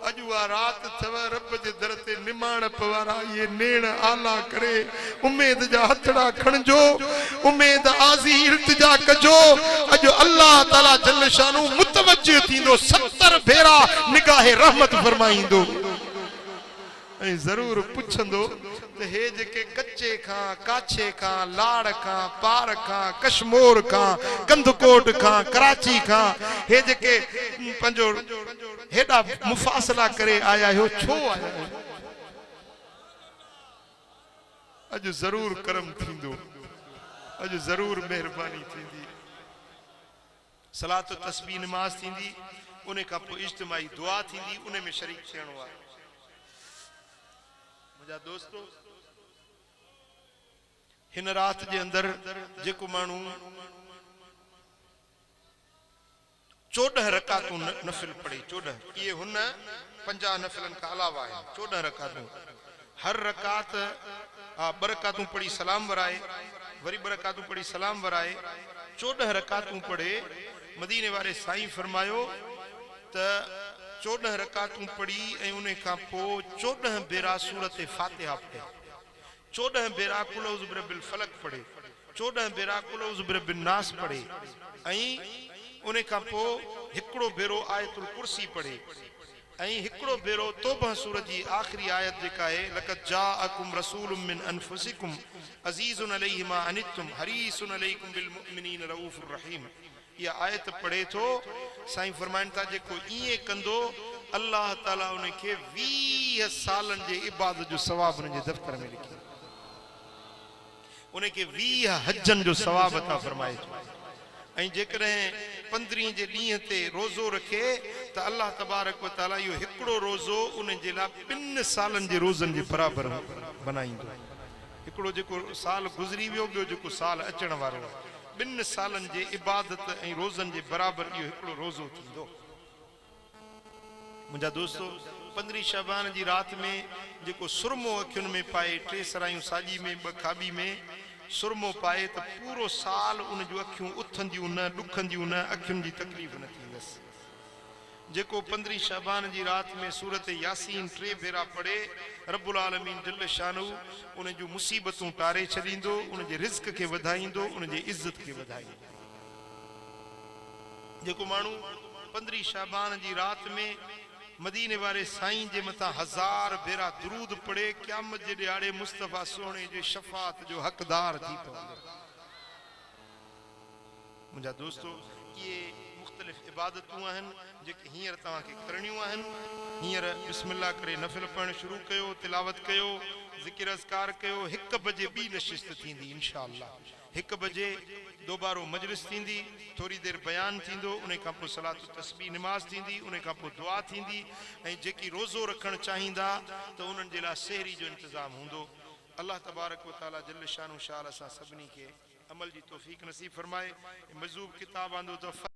अजुआ रात थव रब जे दर ते निमाण पवारा ये नेण आला करे उम्मीद जा हथड़ा खणजो उम्मीद आजी इल्तिजा कजो अज अल्लाह ताला जल शानु मुतवज्जह थींदो 70 भेरा निगाह रहमत फरमाइंदो ऐं जरूर पुछंदो त हे जेके कच्चे खां काछे खां लाड़ खां पार खां कश्मीर खां कंदकोट खां कराची खां हे जेके पंजो हेडा मुफासला करे आया हो छो आया हो अज जरूर करम थींदो अज जरूर मेहरबानी थींदी सलात तस्बीह नमाज थींदी उन का पोइ इज्तिमाई दुआ थींदी उन में शरीक थियणो आहे मुझा दोस्तों हिन रात जे अंदर जेको मानू 14 रकातों नफिल पढ़े 14 ये हुन 50 नफिलन का अलावा है 14 रकातों हर रकात 2 रकातों पढ़ी सलाम वराए वरी 2 रकातों पढ़ी सलाम वराए 14 रकातों पढ़े मदीने वाले साईं फरमायो त 14 रकातों पढ़ी ऐं उन खां पोइ 14 बेरा सूरत फातिहा पढ़े 14 बेरा कुल औज़ु बिरब्बिल फलक पढ़े 14 बेरा कुल औज़ु बिरब्बिन नास पढ़े ऐं उन खां पोइ हिकिड़ो भेरो आयतुल कुर्सी पढ़े ऐं हिकिड़ो भेरो तौबह सूरत जी आखिरी आयत जेका है लक़द जाअकुम रसूलुम मिन अनफुसिकुम अज़ीज़ुन अलैहि मा अनित्तुम हरीसुन अलैकुम बिल मुमिनीन रऊफुर रहीम या आयत पढ़े तो साईं फरमाइन था जेको इए कंदो अल्लाह ताला उनके 20 सालन जे इबादत जो सवाब उन जे दफ्तर में लिखी उनके 20 हजन जो सवाब अता फरमाए ऐं जेकॾहिं 15 जे ॾींहं ते रोज़ो रखे त अल्लाह तबारक व तआला इहो हिकिड़ो रोज़ो उन जे लाइ 2 सालन जे रोज़नि जे बराबर बनाईंदो हिकिड़ो जेको साल गुज़री वियो ॿियो जेको साल अचण वारो 2 सालन जे इबादत ऐं रोज़नि जे बराबर इहो हिकिड़ो रोज़ो थींदो मुंहिंजा दोस्तो 15 शबान जी रात में जेको सुरमो अखियुनि में पाए 3 सरायूं साॼी में 2 खाॿी में सुरमो पाए त पूरो साल उन जूं अखियूं उथंदियूं न ॾुखंदियूं न अखियुनि जी तकलीफ़ न थींदसि जेको 15 शबान जी रात में सूरत यासीन 3 भेरा पढ़े रब्बुल आलमीन जल शानू उन जूं मुसीबतूं टारे छॾींदो उन जे रिज़्क खे वधाईंदो उन जे इज़त खे वधाईंदो जेको माण्हू 15 शबान जी रात में मदीने वाले साईं जे मथा 1000 भेरा दुरूद पढ़े क़यामत जे ॾियारे मुस्तफ़ा सोने जे शफ़ाअत जो हक़दार थी पवंदो मुंहिंजा दोस्तो ये मुख़्तलिफ़ इबादतूं आहिनि जेके हींअर तव्हांखे करणियूं आहिनि हींअर बिस्मिल्लाह करे नफ़िल पढ़णु शुरू कयो तिलावत कयो ज़िक्र अज़कार कयो 1 बजे ॿी नशिस्त थींदी इंशाअल्लाह 1 बजे दोबारो मजलिस थींदी थोड़ी देर बयान थींदो उन खां पोइ सलात तस्बीह नमाज थींदी उन खां पोइ दुआ थींदी ऐं जेकी रोज़ो रखणु चाहींदा त उन्हनि जे लाइ सहरी जो इंतज़ाम हूंदो अल्लाह तबारक व तआला जल शानु शाल असां सभिनी खे अमल जी तौफ़ीक़ नसीब फरमाए मज़ूब किताब आंदो त